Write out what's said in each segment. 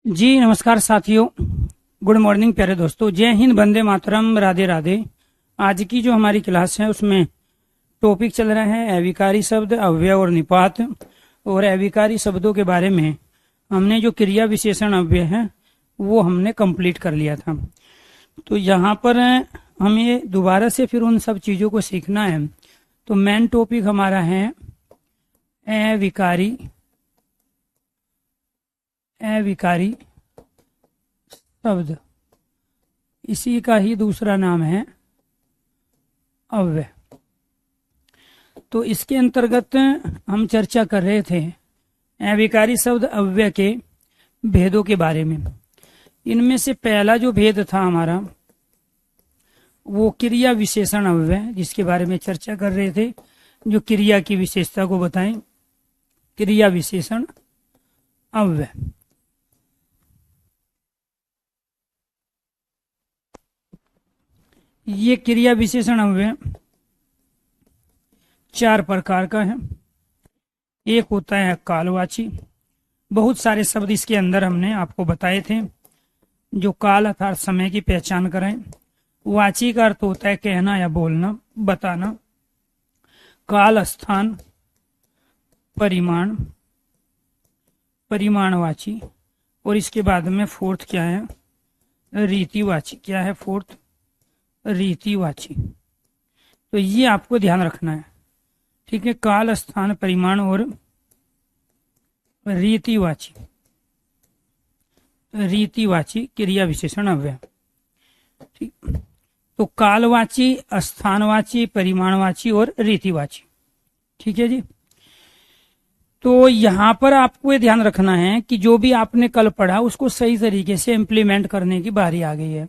जी नमस्कार साथियों, good morning प्यारे दोस्तों। जय हिंद, वंदे मातरम, राधे राधे। आज की जो हमारी क्लास है उसमें टॉपिक चल रहा है अविकारी शब्द, अव्यय और निपात। और अविकारी शब्दों के बारे में हमने जो क्रिया विशेषण अव्यय है वो हमने कंप्लीट कर लिया था। तो यहाँ पर हमें दोबारा से फिर उन सब चीज़ों को सीखना है। तो मेन टॉपिक हमारा है अविकारी शब्द, इसी का ही दूसरा नाम है अव्यय। तो इसके अंतर्गत हम चर्चा कर रहे थे अविकारी शब्द अव्यय के भेदों के बारे में। इनमें से पहला जो भेद था हमारा वो क्रिया विशेषण अव्यय, जिसके बारे में चर्चा कर रहे थे, जो क्रिया की विशेषता को बताएं। क्रिया विशेषण अव्यय, ये क्रिया विशेषण अव्यय 4 प्रकार का है। एक होता है कालवाची। बहुत सारे शब्द इसके अंदर हमने आपको बताए थे जो काल अर्थात समय की पहचान करें। वाची का अर्थ होता है कहना या बोलना, बताना। काल, स्थान, परिमाण, परिमाणवाची। और इसके बाद में फोर्थ क्या है, रीतिवाची। क्या है फोर्थ, रीतिवाची। तो ये आपको ध्यान रखना है, ठीक है। काल, स्थान, परिमाण और रीतिवाची। रीतिवाची क्रिया विशेषण अव्यय, ठीक। तो कालवाची, स्थानवाची, परिमाणवाची और रीतिवाची, ठीक है जी। तो यहां पर आपको ये ध्यान रखना है कि जो भी आपने कल पढ़ा उसको सही तरीके से इम्प्लीमेंट करने की बारी आ गई है।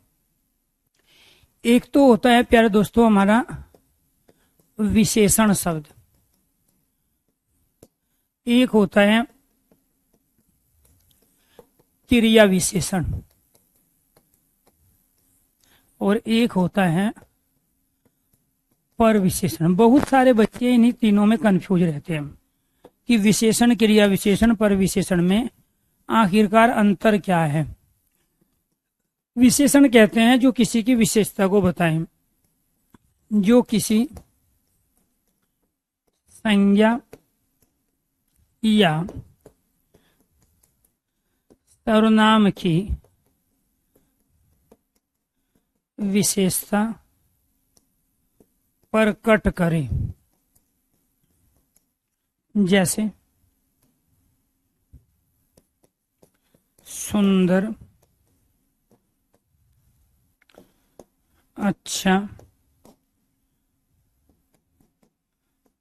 एक तो होता है प्यारे दोस्तों हमारा विशेषण शब्द, एक होता है क्रिया विशेषण, और एक होता है पर विशेषण। बहुत सारे बच्चे इन्हीं तीनों में कंफ्यूज रहते हैं कि विशेषण, क्रिया विशेषण, पर विशेषण में आखिरकार अंतर क्या है। विशेषण कहते हैं जो किसी की विशेषता को बताएं, जो किसी संज्ञा या सर्वनाम की विशेषता प्रकट करे। जैसे सुंदर, अच्छा,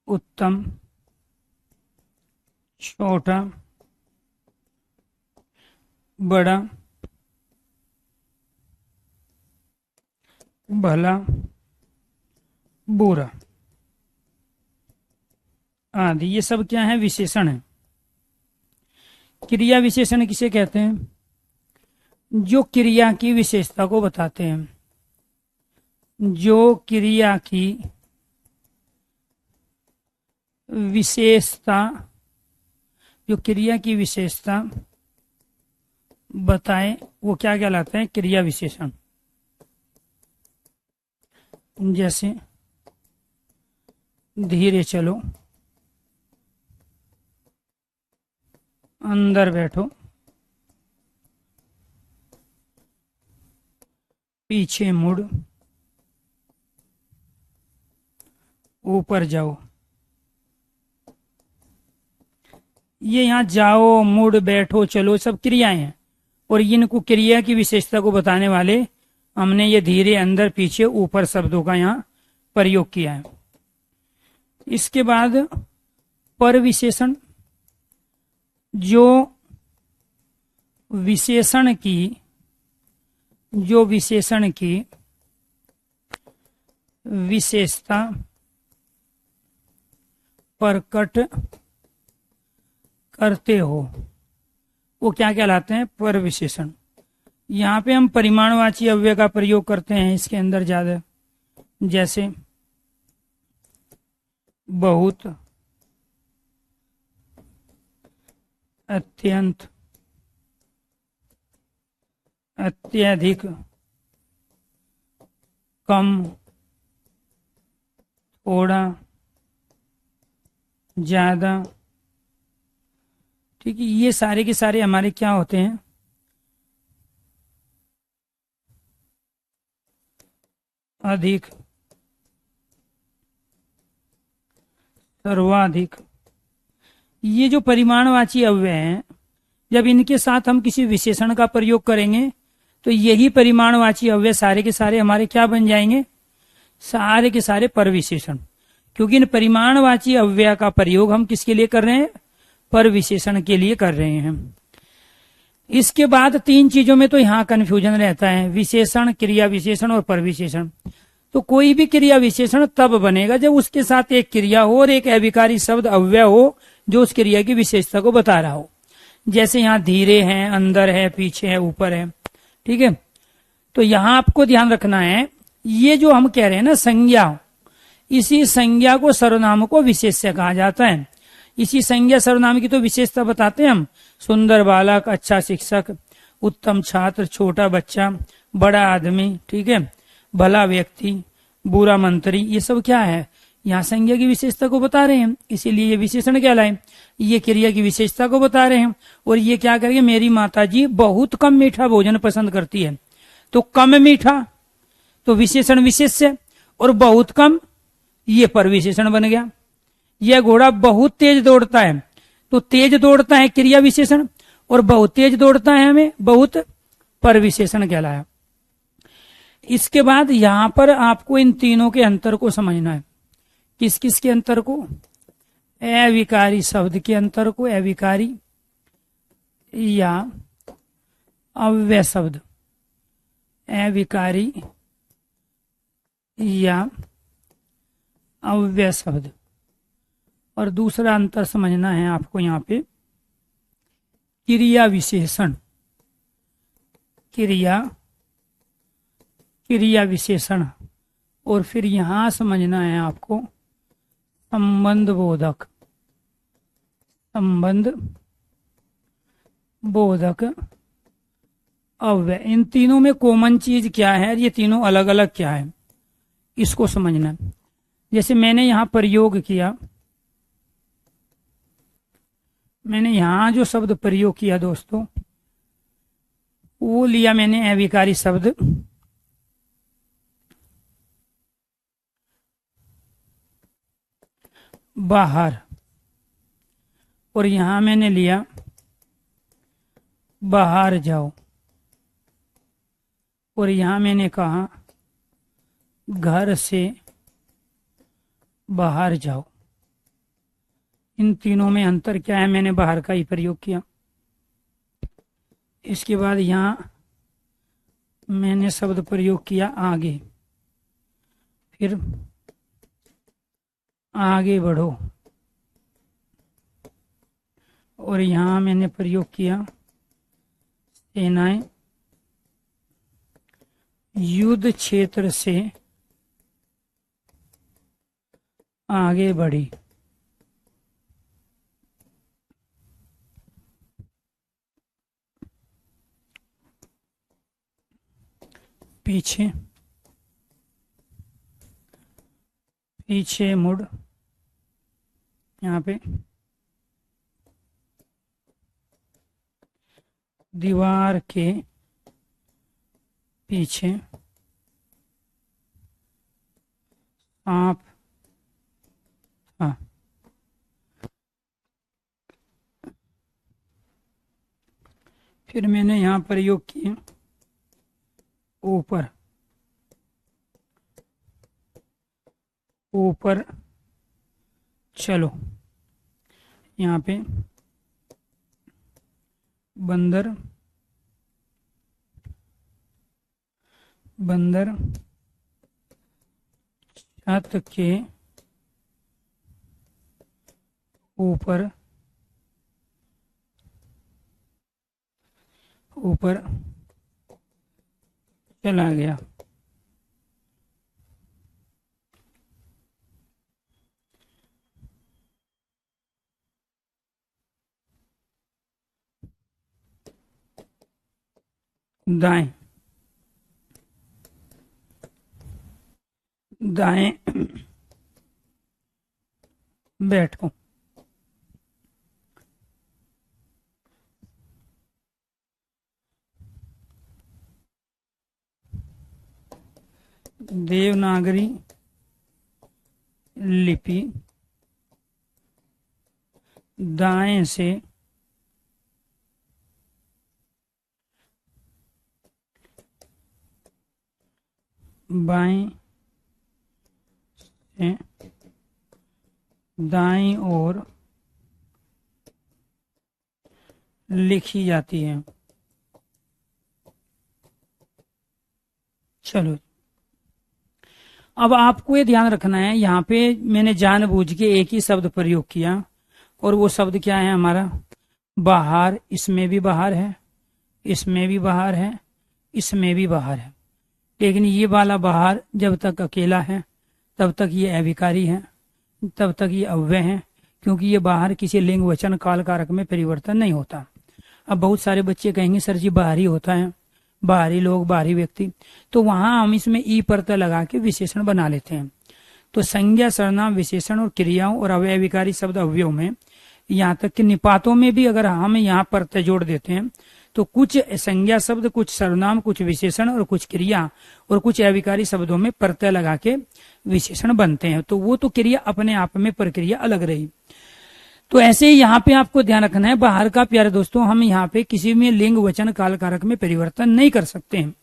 उत्तम, छोटा, बड़ा, भला, बुरा आदि। ये सब क्या है, विशेषण है। क्रिया विशेषण किसे कहते हैं, जो क्रिया की विशेषता को बताते हैं। जो क्रिया की विशेषता, जो क्रिया की विशेषता बताए वो क्या कहलाते हैं, क्रिया विशेषण। जैसे धीरे चलो, अंदर बैठो, पीछे मुड़, ऊपर जाओ। ये यहाँ जाओ, मुड़, बैठो, चलो सब क्रियाएं हैं, और इनको क्रिया की विशेषता को बताने वाले हमने ये धीरे, अंदर, पीछे, ऊपर शब्दों का यहाँ प्रयोग किया है। इसके बाद पर विशेषण, जो विशेषण की विशेषता प्रकट करते हो वो क्या कहलाते हैं, पर विशेषण। यहाँ पे हम परिमाणवाची अव्यय का प्रयोग करते हैं इसके अंदर ज्यादा। जैसे बहुत, अत्यंत, अत्यधिक, कम, थोड़ा, ज्यादा। ठीक है, ये सारे के सारे हमारे क्या होते हैं? अधिक, सर्वाधिक। ये जो परिमाणवाची अव्यय हैं, जब इनके साथ हम किसी विशेषण का प्रयोग करेंगे तो यही परिमाणवाची अव्यय सारे के सारे हमारे क्या बन जाएंगे? सारे के सारे परविशेषण। क्योंकि इन परिमाणवाची अव्यय का प्रयोग हम किसके लिए कर रहे हैं? परविशेषण के लिए कर रहे हैं। इसके बाद तीन चीजों में तो यहाँ कंफ्यूजन रहता है, विशेषण, क्रिया विशेषण और परविशेषण। तो कोई भी क्रिया विशेषण तब बनेगा जब उसके साथ एक क्रिया हो और एक अविकारी शब्द अव्यय हो जो उस क्रिया की विशेषता को बता रहा हो। जैसे यहाँ धीरे हैं, अंदर है, पीछे है, ऊपर है। ठीक है, तो यहाँ आपको ध्यान रखना है, ये जो हम कह रहे हैं ना संज्ञा, इसी संज्ञा को सर्वनाम को विशेष्य कहा जाता है। इसी संज्ञा सर्वनाम की तो विशेषता बताते हैं हम, सुंदर बालक, अच्छा शिक्षक, उत्तम छात्र, छोटा बच्चा, बड़ा आदमी, ठीक है, भला व्यक्ति, बुरा मंत्री, ये सब क्या है? यहाँ संज्ञा की विशेषता को बता रहे हैं, इसीलिए ये विशेषण कहलाए। ये क्रिया की विशेषता को बता रहे हैं। और ये क्या करेंगे? मेरी माताजी बहुत कम मीठा भोजन पसंद करती है, तो कम मीठा तो विशेषण विशेष्य, और बहुत कम ये पर विशेषण बन गया। यह घोड़ा बहुत तेज दौड़ता है, तो तेज दौड़ता है क्रिया विशेषण, और बहुत तेज दौड़ता है हमें बहुत पर विशेषण कहलाया। इसके बाद यहां पर आपको इन तीनों के अंतर को समझना है। किस किस के अंतर को? अविकारी शब्द के अंतर को, अविकारी या अव्यय शब्द, अविकारी या अव्यय शब्द। और दूसरा अंतर समझना है आपको यहाँ पे, क्रिया विशेषण, क्रिया क्रिया विशेषण। और फिर यहां समझना है आपको संबंध बोधक, संबंध बोधक अव्यय। इन तीनों में कॉमन चीज क्या है, ये तीनों अलग अलग क्या है, इसको समझना है। जैसे मैंने यहां प्रयोग किया, मैंने यहां जो शब्द प्रयोग किया दोस्तों, वो लिया मैंने अविकारी शब्द, बाहर, और यहां मैंने लिया बाहर जाओ, और यहां मैंने कहा घर से बाहर जाओ। इन तीनों में अंतर क्या है? मैंने बाहर का ही प्रयोग किया। इसके बाद यहां मैंने शब्द प्रयोग किया आगे, फिर आगे बढ़ो, और यहां मैंने प्रयोग किया सेनाएं युद्ध क्षेत्र से आगे बढ़ी। पीछे, पीछे मुड़, यहाँ पे दीवार के पीछे सांप था। फिर मैंने यहाँ प्रयोग किए ऊपर, ऊपर चलो। यहाँ पे बंदर, बंदर छत के ऊपर, ऊपर चला गया। दाएं, दाएं बैठो। देवनागरी लिपि दाएं से बाएं से दाईं ओर लिखी जाती है। चलो, अब आपको ये ध्यान रखना है, यहाँ पे मैंने जानबूझ के एक ही शब्द प्रयोग किया, और वो शब्द क्या है हमारा? बाहर। इसमें भी बाहर है, इसमें भी बाहर है, इसमें भी बाहर है, लेकिन ये वाला बाहर जब तक अकेला है तब तक ये अविकारी है, तब तक ये अव्यय है, क्योंकि ये बाहर किसी लिंग वचन काल कारक में परिवर्तन नहीं होता। अब बहुत सारे बच्चे कहेंगे सर जी बाहरी होता है, बाहरी लोग, बाहरी व्यक्ति, तो वहां हम इसमें ई प्रत्यय लगा के विशेषण बना लेते हैं। तो संज्ञा, सर्वनाम, विशेषण और क्रियाओं और अव्यय विकारी शब्द अव्ययों में, यहाँ तक कि निपातों में भी अगर हम यहाँ प्रत्यय जोड़ देते हैं तो कुछ संज्ञा शब्द, कुछ सर्वनाम, कुछ विशेषण और कुछ क्रिया और कुछ अविकारी शब्दों में प्रत्यय लगा के विशेषण बनते हैं। तो वो तो क्रिया अपने आप में प्रक्रिया अलग रही। तो ऐसे ही यहाँ पे आपको ध्यान रखना है, बाहर का प्यारे दोस्तों हम यहाँ पे किसी में लिंग वचन काल कारक में परिवर्तन नहीं कर सकते हैं।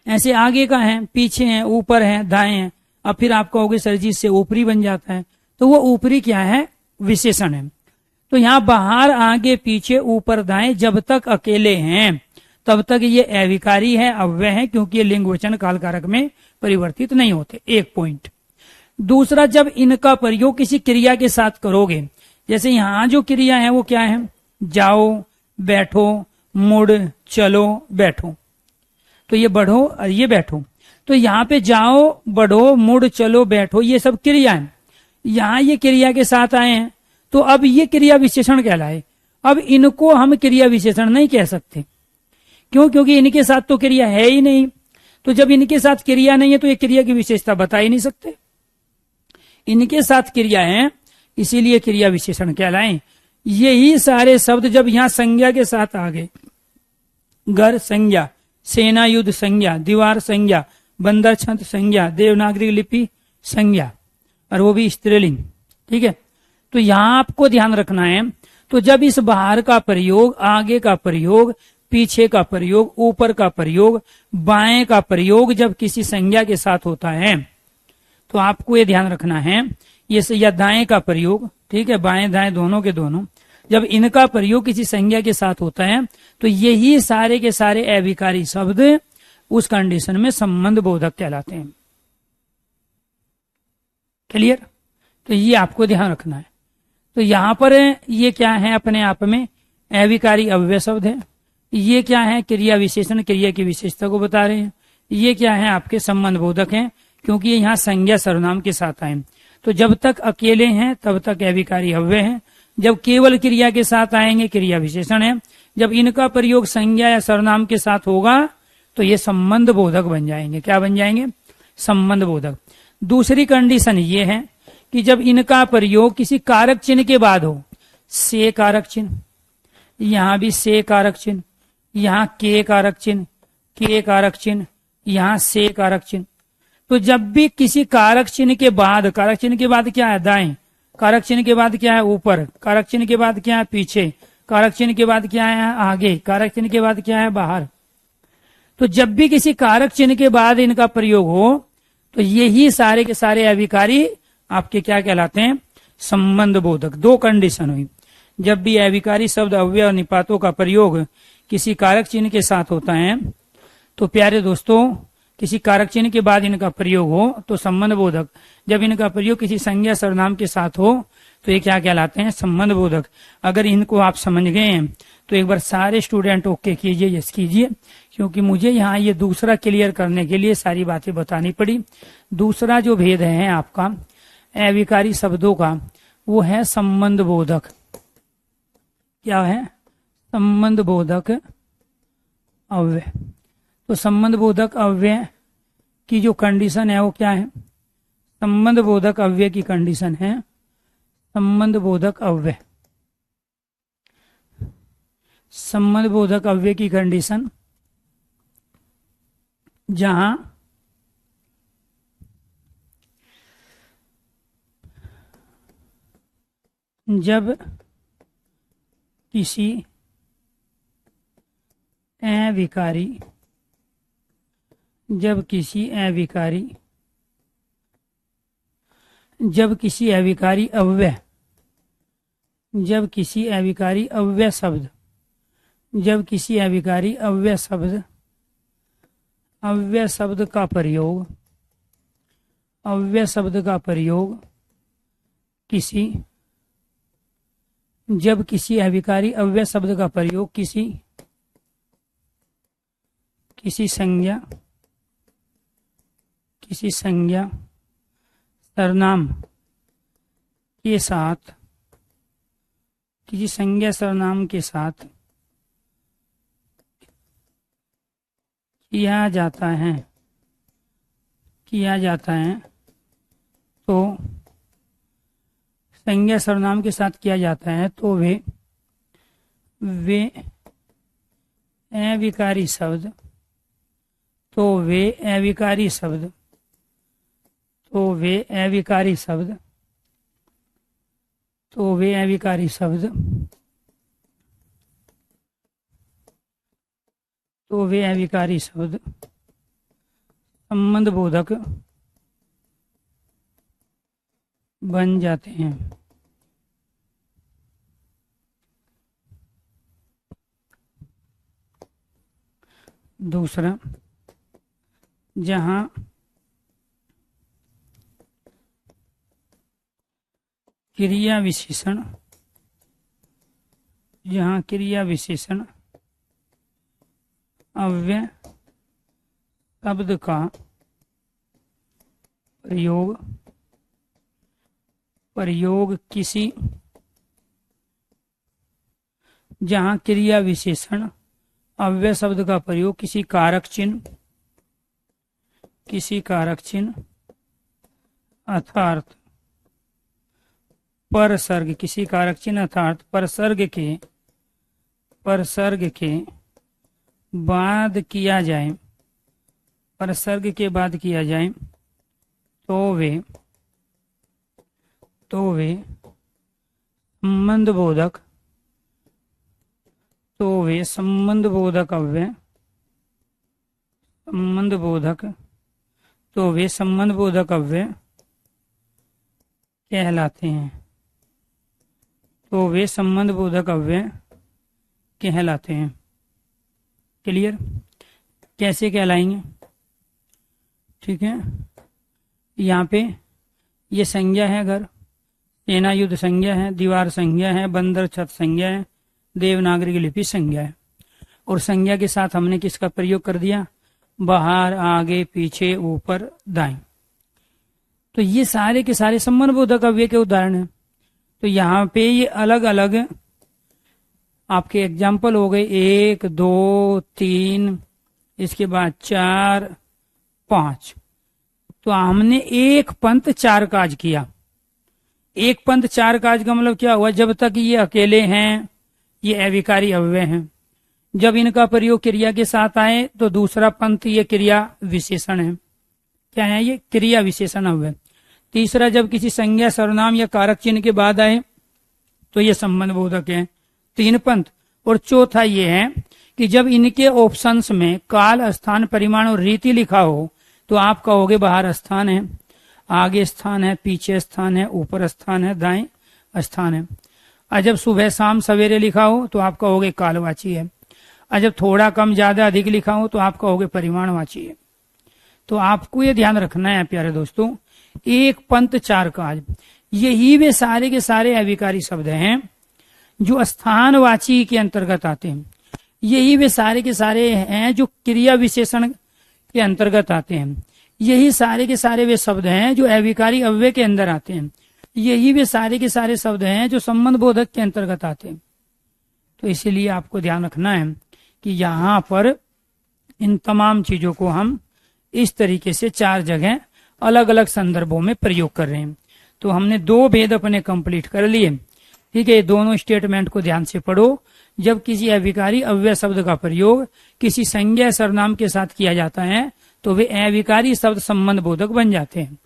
ऐसे आगे का है, पीछे है, ऊपर है, दाएं है। अब फिर आप कहोगे सर जी से ऊपरी बन जाता है, तो वो ऊपरी क्या है? विशेषण है। तो यहाँ बाहर, आगे, पीछे, ऊपर, दाएं जब तक अकेले हैं तब तक ये अविकारी है, अव्यय है, क्योंकि ये लिंग वचन काल कारक में परिवर्तित नहीं होते। एक पॉइंट। दूसरा, जब इनका प्रयोग किसी क्रिया के साथ करोगे, जैसे यहाँ जो क्रिया है वो क्या है? जाओ, बैठो, मुड़, चलो, बैठो। तो ये बढ़ो और ये बैठो। तो यहाँ पे जाओ, बढ़ो, मुड़, चलो, बैठो, ये सब क्रिया है। यहाँ ये क्रिया के साथ आए हैं, तो अब ये क्रिया विशेषण कहलाए। अब इनको हम क्रिया विशेषण नहीं कह सकते। क्यों? क्योंकि इनके साथ तो क्रिया है ही नहीं। तो जब इनके साथ क्रिया नहीं है तो ये क्रिया की विशेषता बता ही नहीं सकते। इनके साथ क्रिया है, इसीलिए क्रिया विशेषण कहलाए। यही सारे शब्द जब यहाँ संज्ञा के साथ आ गए, घर संज्ञा, सेना युद्ध संज्ञा, दीवार संज्ञा, बंदर छंद संज्ञा, देवनागरी लिपि संज्ञा, और वो भी स्त्रीलिंग, ठीक है। तो यहाँ आपको ध्यान रखना है। तो जब इस बाहर का प्रयोग, आगे का प्रयोग, पीछे का प्रयोग, ऊपर का प्रयोग, बाएं का प्रयोग जब किसी संज्ञा के साथ होता है तो आपको ये ध्यान रखना है, ये या दाएं का प्रयोग, ठीक है, बाएं दाएं दोनों के दोनों, जब इनका प्रयोग किसी संज्ञा के साथ होता है तो यही सारे के सारे अविकारी शब्द उस कंडीशन में संबंध बोधक कहलाते हैं। क्लियर? तो ये आपको ध्यान रखना है। तो यहाँ पर ये क्या है? अपने आप में अविकारी अव्यय शब्द है। ये क्या है? क्रिया विशेषण, क्रिया की विशेषता को बता रहे हैं। ये क्या है? आपके संबंध बोधक हैं, क्योंकि ये यहाँ संज्ञा सर्वनाम के साथ आए। तो जब तक अकेले हैं तब तक अविकारी अव्यय है, जब केवल क्रिया के साथ आएंगे क्रिया विशेषण है, जब इनका प्रयोग संज्ञा या सर्वनाम के साथ होगा तो ये संबंध बोधक बन जाएंगे। क्या बन जाएंगे? संबंध बोधक। दूसरी कंडीशन ये है कि जब इनका प्रयोग किसी कारक चिन्ह के बाद हो, से कारक चिन्ह, यहाँ भी से कारक चिन्ह, यहाँ के कारक चिन्ह, के कारक चिन्ह, यहाँ से कारक चिन्ह, तो जब भी किसी कारक चिन्ह के बाद, कारक चिन्ह के बाद क्या है? दाएं, कारक चिन्ह के बाद क्या है? ऊपर, कारक चिन्ह के बाद क्या है? पीछे, कारक चिन्ह के बाद क्या है? आगे, कारक चिन्ह के बाद क्या है? बाहर। तो जब भी किसी कारक चिन्ह के बाद इनका प्रयोग हो तो यही सारे के सारे अविकारी आपके क्या कहलाते हैं? संबंध बोधक। दो कंडीशन हुई, जब भी अविकारी शब्द, अव्यय और निपातों का प्रयोग किसी कारक चिन्ह के साथ होता है तो प्यारे दोस्तों किसी कारक चिन्ह के बाद इनका प्रयोग हो तो संबंध बोधक, जब इनका प्रयोग किसी संज्ञा सर्वनाम के साथ हो तो ये क्या कहलाते हैं? संबंध बोधक। अगर इनको आप समझ गए हैं तो एक बार सारे स्टूडेंट ओके कीजिए, यस कीजिए, क्योंकि मुझे यहाँ ये दूसरा क्लियर करने के लिए सारी बातें बतानी पड़ी। दूसरा जो भेद है आपका अविकारी शब्दों का, वो है संबंध बोधक। क्या है? संबंध बोधक अव्यय। तो संबंध बोधक अव्यय की जो कंडीशन है वो क्या है? संबंध बोधक अव्यय की कंडीशन है संबंध बोधक अव्यय। संबंध बोधक अव्यय की कंडीशन जहां जब किसी अविकारी जब किसी अविकारी अव्यय जब किसी अविकारी अव्यय शब्द अव्यय शब्द का प्रयोग किसी जब किसी अविकारी अव्यय शब्द का प्रयोग किसी संज्ञा सर्वनाम के साथ किसी संज्ञा सर्वनाम के साथ किया जाता है तो संज्ञा सर्वनाम के साथ किया जाता है तो वे अविकारी शब्द संबंध बोधक बन जाते हैं। दूसरा, जहां क्रिया विशेषण अव्यय शब्द का प्रयोग किसी कारक चिन्ह अर्थात परसर्ग के बाद किया जाए तो वे संबंध बोधक अव्यय कहलाते हैं। क्लियर? कैसे कहलाएंगे? ठीक है, यहाँ पे ये संज्ञा है, घर, सेना युद्ध संज्ञा है, दीवार संज्ञा है, बंदर छत संज्ञा है, देवनागरी लिपि संज्ञा है। और संज्ञा के साथ हमने किसका प्रयोग कर दिया? बाहर, आगे, पीछे, ऊपर, दाएं। तो ये सारे के सारे संबंध बोधक अव्यय के उदाहरण हैं। तो यहाँ पे ये अलग अलग आपके एग्जाम्पल हो गए, 1, 2, 3, इसके बाद 4, 5। तो हमने एक पंथ 4 काज किया। एक पंथ 4 काज का मतलब क्या हुआ? जब तक ये अकेले हैं, ये अविकारी अव्यय हैं। जब इनका प्रयोग क्रिया के साथ आए तो दूसरा पंथ ये क्रिया विशेषण है। क्या है? ये क्रिया विशेषण अव्यय। तीसरा, जब किसी संज्ञा सर्वनाम या कारक चिन्ह के बाद आए तो ये संबंध बोधक है। 3 पंथ। और चौथा ये है कि जब इनके ऑप्शंस में काल, स्थान, परिमाण और रीति लिखा हो तो आप कहोगे बाहर स्थान है, आगे स्थान है, पीछे स्थान है, ऊपर स्थान है, दाएं स्थान है। और जब सुबह शाम सवेरे लिखा हो तो आप कहोगे कालवाची है। और जब थोड़ा कम ज्यादा अधिक लिखा हो तो आप कहोगे परिमाणवाची है। तो आपको ये ध्यान रखना है प्यारे दोस्तों, एक पंथ 4 काज, यही वे सारे के सारे अविकारी शब्द हैं जो स्थानवाची के अंतर्गत आते हैं। यही वे सारे के सारे हैं जो क्रिया विशेषण के अंतर्गत आते हैं। यही सारे के सारे वे शब्द हैं जो अविकारी अव्यय के अंदर आते हैं। यही वे सारे के सारे शब्द हैं जो संबंध बोधक के अंतर्गत आते हैं। तो इसीलिए आपको ध्यान रखना है कि यहाँ पर इन तमाम चीजों को हम इस तरीके से 4 जगह अलग अलग संदर्भों में प्रयोग कर रहे हैं। तो हमने 2 भेद अपने कंप्लीट कर लिए। ठीक है, दोनों स्टेटमेंट को ध्यान से पढ़ो। जब किसी अविकारी अव्यय शब्द का प्रयोग किसी संज्ञा सर्वनाम के साथ किया जाता है तो वे अविकारी शब्द संबंध बोधक बन जाते हैं।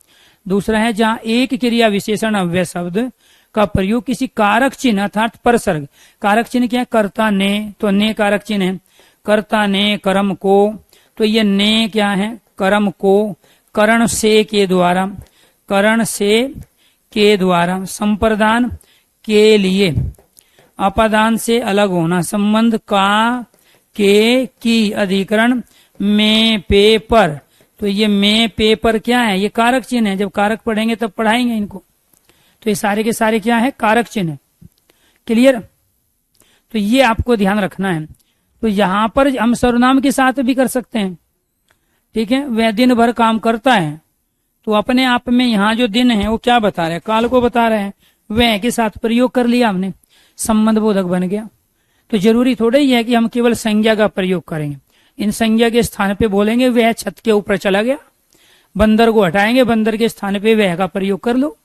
दूसरा है जहां एक क्रिया विशेषण अव्यय शब्द का प्रयोग किसी कारक चिन्ह अर्थात परसर्ग, कारक चिन्ह क्या है, कर्ता ने, तो ने कारक चिन्ह है, कर्ता ने कर्म को, तो ये ने क्या है, कर्म को, करण से के द्वारा, करण से के द्वारा, संप्रदान के लिए, अपादान से अलग होना, संबंध का, के, की, अधिकरण, में, पे, पर, तो ये में पे पर क्या है, ये कारक चिन्ह है। जब कारक पढ़ेंगे तब पढ़ाएंगे इनको। तो ये सारे के सारे क्या है, कारक चिन्ह है। क्लियर? तो ये आपको ध्यान रखना है। तो यहां पर हम सर्वनाम के साथ भी कर सकते हैं। ठीक है, वह दिन भर काम करता है, तो अपने आप में यहाँ जो दिन है वो क्या बता रहे हैं, काल को बता रहे हैं। वह के साथ प्रयोग कर लिया हमने, संबंध बोधक बन गया। तो जरूरी थोड़ा ही है कि हम केवल संज्ञा का प्रयोग करेंगे। इन संज्ञा के स्थान पे बोलेंगे वह छत के ऊपर चला गया, बंदर को हटाएंगे, बंदर के स्थान पे वह का प्रयोग कर लो,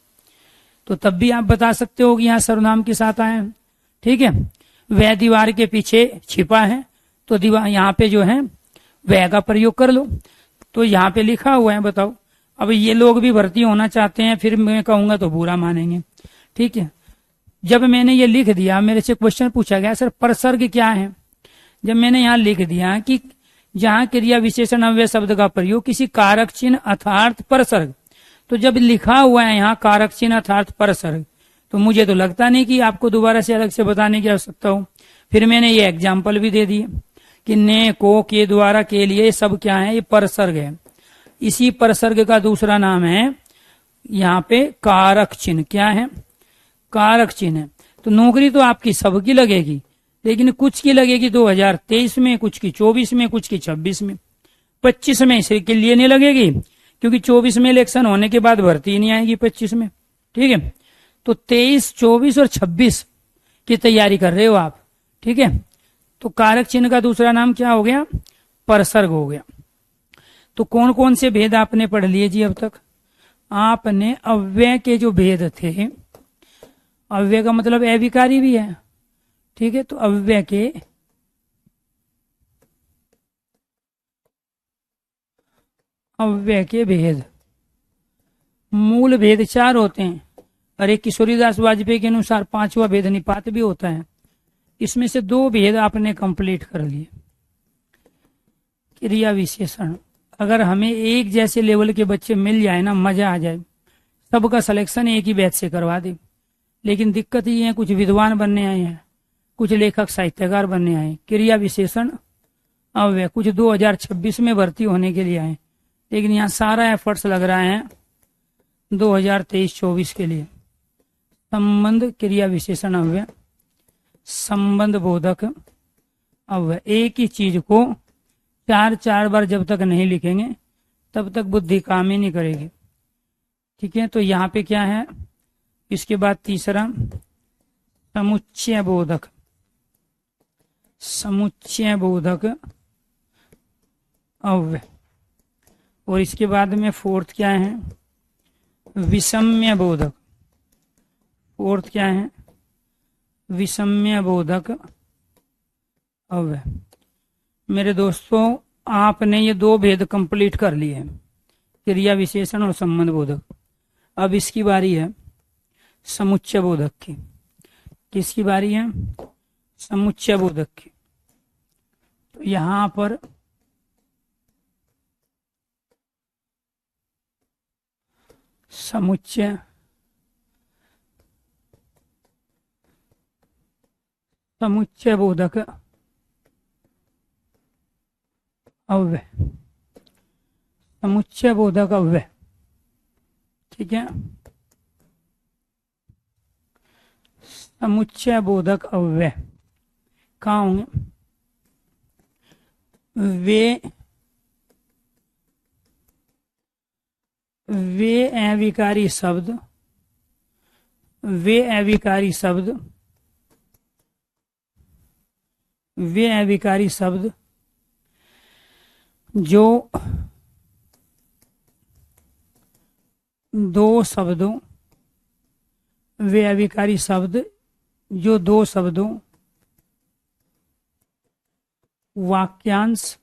तो तब भी आप बता सकते हो कि यहाँ सर्वनाम के साथ आए हैं। ठीक है, वह दीवार के पीछे छिपा है, तो दीवार यहाँ पे जो है वह का प्रयोग कर लो। तो यहाँ पे लिखा हुआ है, बताओ। अब ये लोग भी भर्ती होना चाहते हैं, फिर मैं कहूंगा तो बुरा मानेंगे। ठीक है, जब मैंने ये लिख दिया, मेरे से क्वेश्चन पूछा गया सर परसर्ग क्या है। जब मैंने यहाँ लिख दिया कि जहां क्रिया विशेषण अव्यय शब्द का प्रयोग किसी कारक चिन्ह अर्थात परसर्ग, तो जब लिखा हुआ है यहाँ कारक चिन्ह अर्थात परसर्ग, तो मुझे तो लगता नहीं कि आपको दोबारा से अलग से बताने की आवश्यकता हो। फिर मैंने ये एग्जाम्पल भी दे दिए कि ने, को, के द्वारा, के लिए, सब क्या है, ये परसर्ग है। इसी परसर्ग का दूसरा नाम है यहाँ पे कारक चिन्ह। क्या है, कारक चिन्ह। तो नौकरी तो आपकी सबकी लगेगी, लेकिन कुछ की लगेगी 2023 में, कुछ की 24 में, कुछ की 26 में, 25 में इसके लिए नहीं लगेगी, क्योंकि 24 में इलेक्शन होने के बाद भर्ती नहीं आएगी 25 में। ठीक है, तो 23, 24 और 26 की तैयारी कर रहे हो आप। ठीक है, तो कारक चिन्ह का दूसरा नाम क्या हो गया, परसर्ग हो गया। तो कौन कौन से भेद आपने पढ़ लिए जी अब तक? आपने अव्यय के जो भेद थे, अव्यय का मतलब अविकारी भी है। ठीक है, तो अव्यय के भेद, मूल भेद 4 होते हैं। और एक किशोरीदास वाजपेयी के अनुसार 5वां भेद निपात भी होता है। इसमें से 2 भेद आपने कंप्लीट कर लिए। क्रिया विशेषण, अगर हमें एक जैसे लेवल के बच्चे मिल जाए ना, मजा आ जाए, सबका सिलेक्शन एक ही बैच से करवा दे। लेकिन दिक्कत ये है, कुछ विद्वान बनने आए हैं, कुछ लेखक साहित्यकार बनने आए, क्रिया विशेषण अव्यय कुछ 2026 में भर्ती होने के लिए आए, लेकिन यहाँ सारा एफर्ट्स लग रहा है 2023-24 के लिए। संबंध क्रिया विशेषण अव्यय, संबंध बोधक अव्यय, एक ही चीज को 4 बार जब तक नहीं लिखेंगे तब तक बुद्धि काम ही नहीं करेगी। ठीक है, तो यहाँ पे क्या है, इसके बाद तीसरा समुच्चय बोधक, समुच्चय बोधक अव्यय, और इसके बाद में 4th क्या है, विषम्य बोधक। 4th क्या है, विषम्य बोधक अव्यय। मेरे दोस्तों, आपने ये 2 भेद कंप्लीट कर लिए हैं, क्रिया विशेषण और संबंध बोधक। अब इसकी बारी है समुच्चय बोधक की। किसकी बारी है, समुच्चय बोधक की। तो यहां पर समुच्चय, समुच्चय बोधक अव्यय, समुच्चय बोधक अव्यय। ठीक है, समुच्चय बोधक अव्यय कहाँ होंगे, वे अविकारी शब्द, वे अविकारी शब्द, वे अविकारी शब्द जो दो शब्दों, वे अविकारी शब्द जो दो शब्दों, वाक्यांश,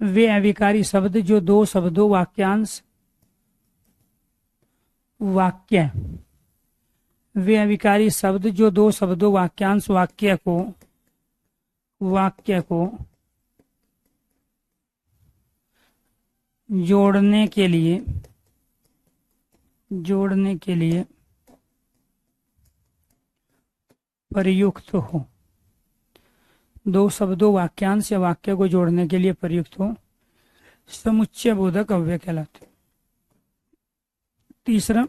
वे अविकारी शब्द जो दो शब्दों, वाक्यांश, वाक्य, वे अविकारी शब्द जो दो शब्दों, वाक्यांश, वाक्य को जोड़ने के लिए प्रयुक्त हो। दो शब्दों, वाक्यांश या वाक्य को जोड़ने के लिए प्रयुक्त हो, समुच्चय बोधक अव्यय कहलाते। तीसरा,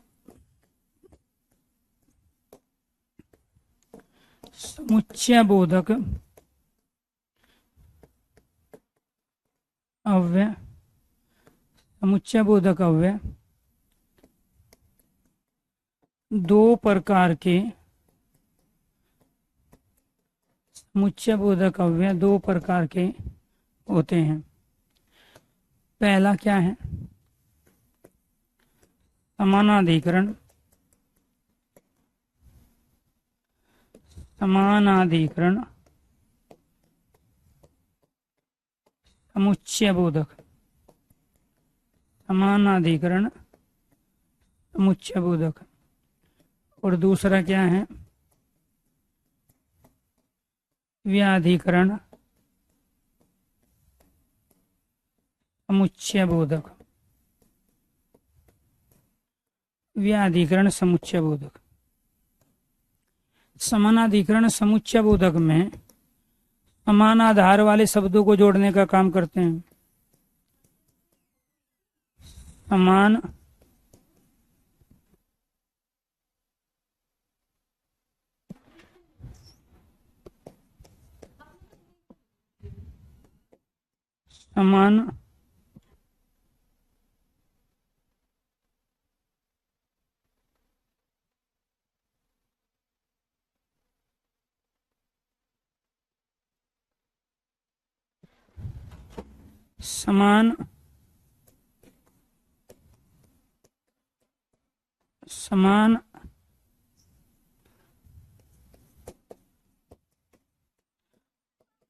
समुच्चय बोधक अव्यय, समुच्चय बोधक अव्यय दो प्रकार के, समुच्चय बोधक अव्यय दो प्रकार के होते हैं। पहला क्या है? समानाधिकरण, समानाधिकरण समुच्चय बोधक, समानाधिकरण समुच्चय बोधक। और दूसरा क्या है? व्याधिकरण समुच्चय बोधक, व्याधिकरण समुच्चय बोधक। समानाधिकरण समुच्चय बोधक में समान आधार वाले शब्दों को जोड़ने का काम करते हैं। समान समान समान समान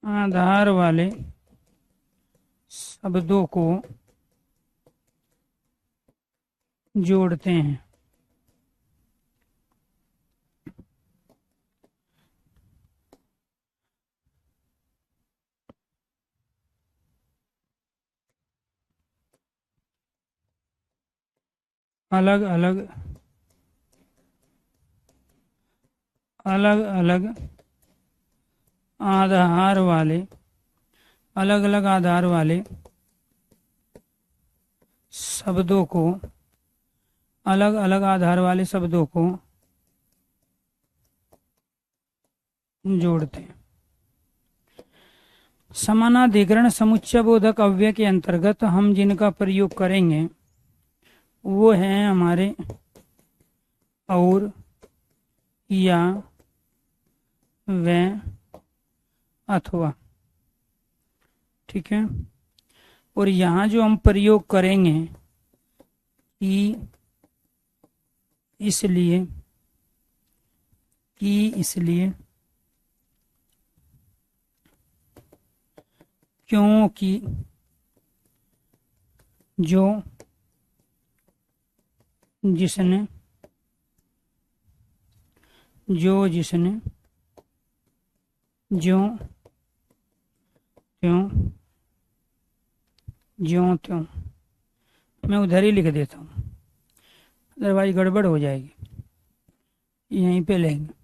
आधार वाले शब्दों को जोड़ते हैं। अलग अलग आधार वाले, अलग अलग आधार वाले शब्दों को, अलग अलग आधार वाले शब्दों को जोड़ते हैं। समानाधिकरण समुच्चय बोधक अव्यय के अंतर्गत हम जिनका प्रयोग करेंगे वो हैं हमारे और, या, व, अथवा। ठीक है। और यहाँ जो हम प्रयोग करेंगे कि इसलिए, क्योंकि, जो, जिसने, जो, जिसने, ज्यों, त्यों, ज्यों त्यों। मैं उधर ही लिख देता हूँ, अदरवाइज गड़बड़ हो जाएगी। यहीं पे लेंगे।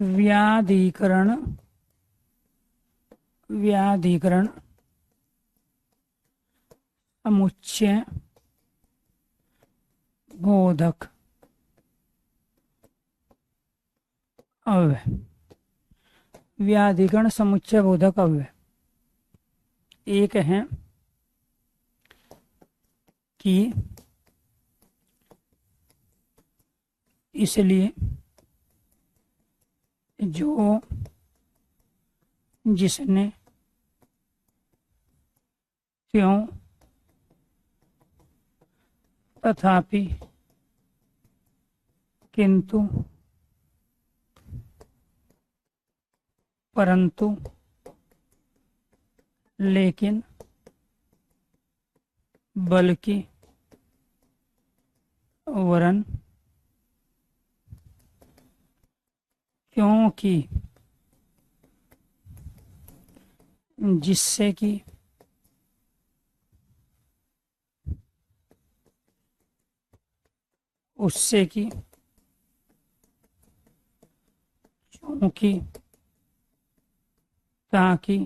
व्याधिकरण, व्याधिकरण समुच्चय बोधक अव्यय, व्याधिकरण समुच्चय बोधक अव्यय एक है कि इसलिए, जो, जिसने, त्यों तथापि किंतु परंतु लेकिन बल्कि वरन क्योंकि जिससे कि उससे कि क्योंकि ताकि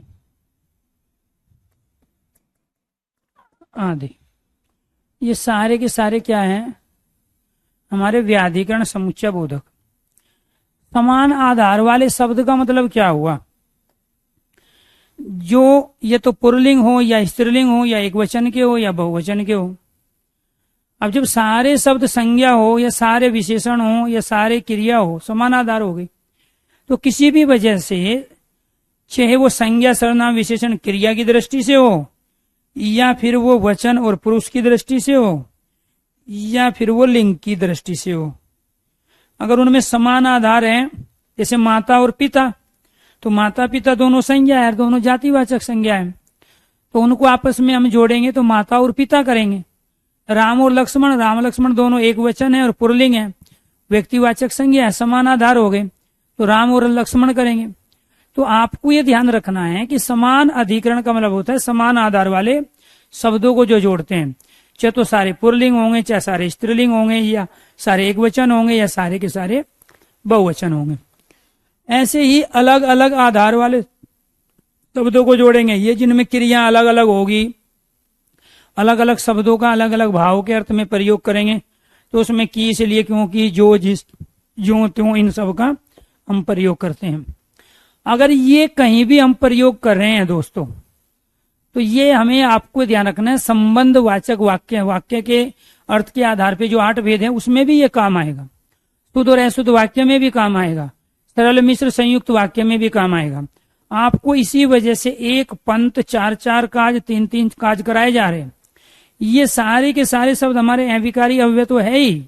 आदि। ये सारे के सारे क्या हैं? हमारे व्याधिकरण समुच्चय बोधक। समान आधार वाले शब्द का मतलब क्या हुआ? जो ये तो पुल्लिंग हो या स्त्रीलिंग हो या एकवचन के हो या बहुवचन के हो। अब जब सारे शब्द संज्ञा हो या सारे विशेषण हो या सारे क्रिया हो, समान आधार हो गई, तो किसी भी वजह से चाहे वो संज्ञा सर्वनाम विशेषण क्रिया की दृष्टि से हो या फिर वो वचन और पुरुष की दृष्टि से हो या फिर वो लिंग की दृष्टि से हो, अगर उनमें समान आधार है, जैसे माता और पिता, तो माता पिता दोनों संज्ञा है, दोनों जातिवाचक संज्ञा है, तो उनको आपस में हम जोड़ेंगे तो माता और पिता करेंगे। राम और लक्ष्मण, राम लक्ष्मण दोनों एक वचन है और पुल्लिंग है, व्यक्तिवाचक संज्ञा है, समान आधार हो गए, तो राम और लक्ष्मण करेंगे। तो आपको ये ध्यान रखना है कि समान अधिकरण का मतलब होता है समान आधार वाले शब्दों को जो जोड़ते हैं, चाहे तो सारे पुल्लिंग होंगे, चाहे सारे स्त्रीलिंग होंगे, या सारे एक वचन होंगे, या सारे के सारे बहुवचन होंगे। ऐसे ही अलग अलग आधार वाले शब्दों को जोड़ेंगे, ये जिनमें क्रिया अलग अलग होगी, अलग अलग शब्दों का अलग अलग भाव के अर्थ में प्रयोग करेंगे, तो उसमें की इसलिए क्योंकि जो जिस जो त्यों इन सब का हम प्रयोग करते हैं। अगर ये कहीं भी हम प्रयोग कर रहे हैं दोस्तों, तो ये हमें आपको ध्यान रखना है, संबंध वाचक वाक्य, वाक्य के अर्थ के आधार पे जो 8 भेद हैं उसमें भी ये काम आएगा, शुद्ध और अशुद्ध वाक्य में भी काम आएगा, सरल मिश्र संयुक्त वाक्य में भी काम आएगा। आपको इसी वजह से एक पंथ 4-4 काज 3-3 काज कराए जा रहे हैं। ये सारे के सारे शब्द हमारे अविकारी अव्यय तो है ही,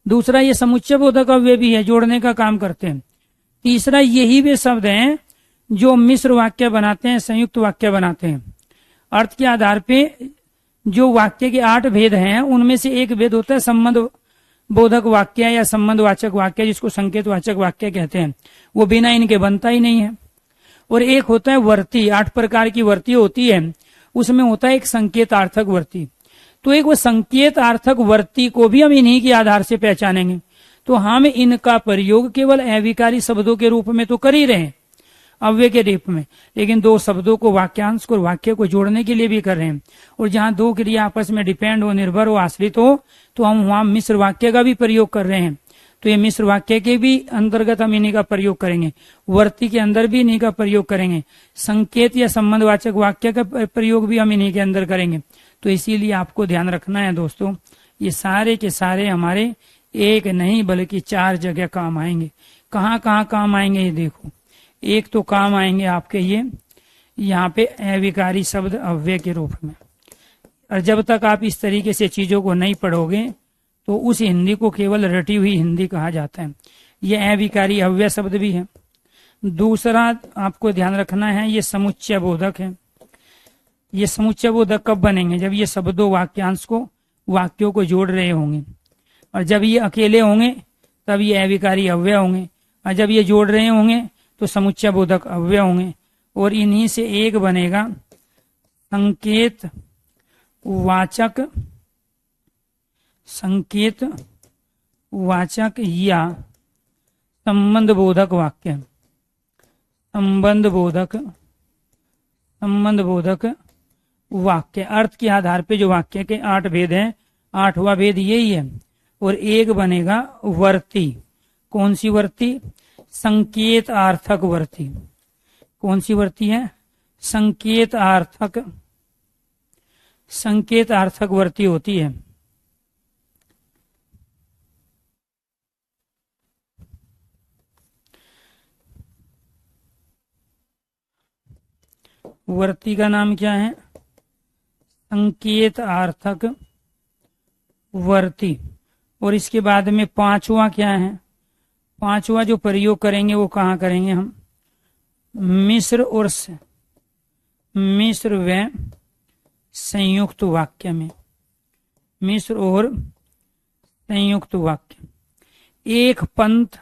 दूसरा ये समुच्चय बोधक अव्यय भी है, जोड़ने का काम करते हैं। तीसरा यही वे शब्द हैं जो मिश्र वाक्य बनाते हैं, संयुक्त वाक्य बनाते हैं। अर्थ के आधार पे जो वाक्य के 8 भेद हैं उनमें से एक भेद होता है संबंध बोधक वाक्य या संबंध वाचक वाक्य, जिसको संकेत वाचक वाक्य कहते हैं, वो बिना इनके बनता ही नहीं है। और एक होता है वर्ती, 8 प्रकार की वर्ती होती है, उसमें होता है एक संकेतार्थक वर्ती। तो एक वो संकेतार्थक वर्ती को भी हम इन्हीं के आधार से पहचानेंगे। तो हम इनका प्रयोग केवल अविकारी शब्दों के रूप में तो कर ही रहे हैं, अव्यय के रूप में, लेकिन 2 शब्दों को, वाक्यांश को, वाक्य को जोड़ने के लिए भी कर रहे हैं। और जहां 2 क्रिया आपस में डिपेंड हो, निर्भर हो, आश्रित हो, तो हम वहां मिश्र वाक्य का भी प्रयोग कर रहे हैं। तो ये मिश्र वाक्य के भी अंतर्गत हम इन्हीं का प्रयोग करेंगे, वर्ती के अंदर भी इन्हीं का प्रयोग करेंगे, संकेत या संबंधवाचक वाक्य का प्रयोग भी हम इन्हीं के अंदर करेंगे। तो इसीलिए आपको ध्यान रखना है दोस्तों, ये सारे के सारे हमारे एक नहीं बल्कि 4 जगह काम आएंगे। कहाँ कहाँ काम आएंगे ये देखो। एक तो काम आएंगे आपके ये यहाँ पे अविकारी शब्द अव्यय के रूप में। और जब तक आप इस तरीके से चीजों को नहीं पढ़ोगे तो उस हिंदी को केवल रटी हुई हिंदी कहा जाता है। ये अविकारी अव्यय शब्द भी है। दूसरा आपको ध्यान रखना है, ये समुच्चय बोधक है। ये समुच्चय बोधक कब बनेंगे? जब ये शब्दों वाक्यांश को, वाक्यों को जोड़ रहे होंगे। और जब ये अकेले होंगे तब ये अविकारी अव्यय होंगे, और जब ये जोड़ रहे होंगे तो समुच्चय बोधक अव्यय होंगे। और इन्हीं से एक बनेगा संकेत वाचक, संकेत वाचक या संबंध बोधक वाक्य। संबंध बोधक, संबंध बोधक वाक्य। अर्थ के आधार पे जो वाक्य के 8 भेद हैं, 8वां भेद यही है। और एक बनेगा वर्ती। कौन सी वर्ती? संकेत आर्थक वर्ती। कौन सी वर्ती है? संकेत आर्थक, संकेत आर्थक वर्ती होती है। वर्ती का नाम क्या है? संकेतार्थक वर्ती। और इसके बाद में पांचवा क्या है, पांचवा जो प्रयोग करेंगे वो कहाँ करेंगे हम, मिश्र व संयुक्त वाक्य में, मिश्र और संयुक्त वाक्य। एक पंथ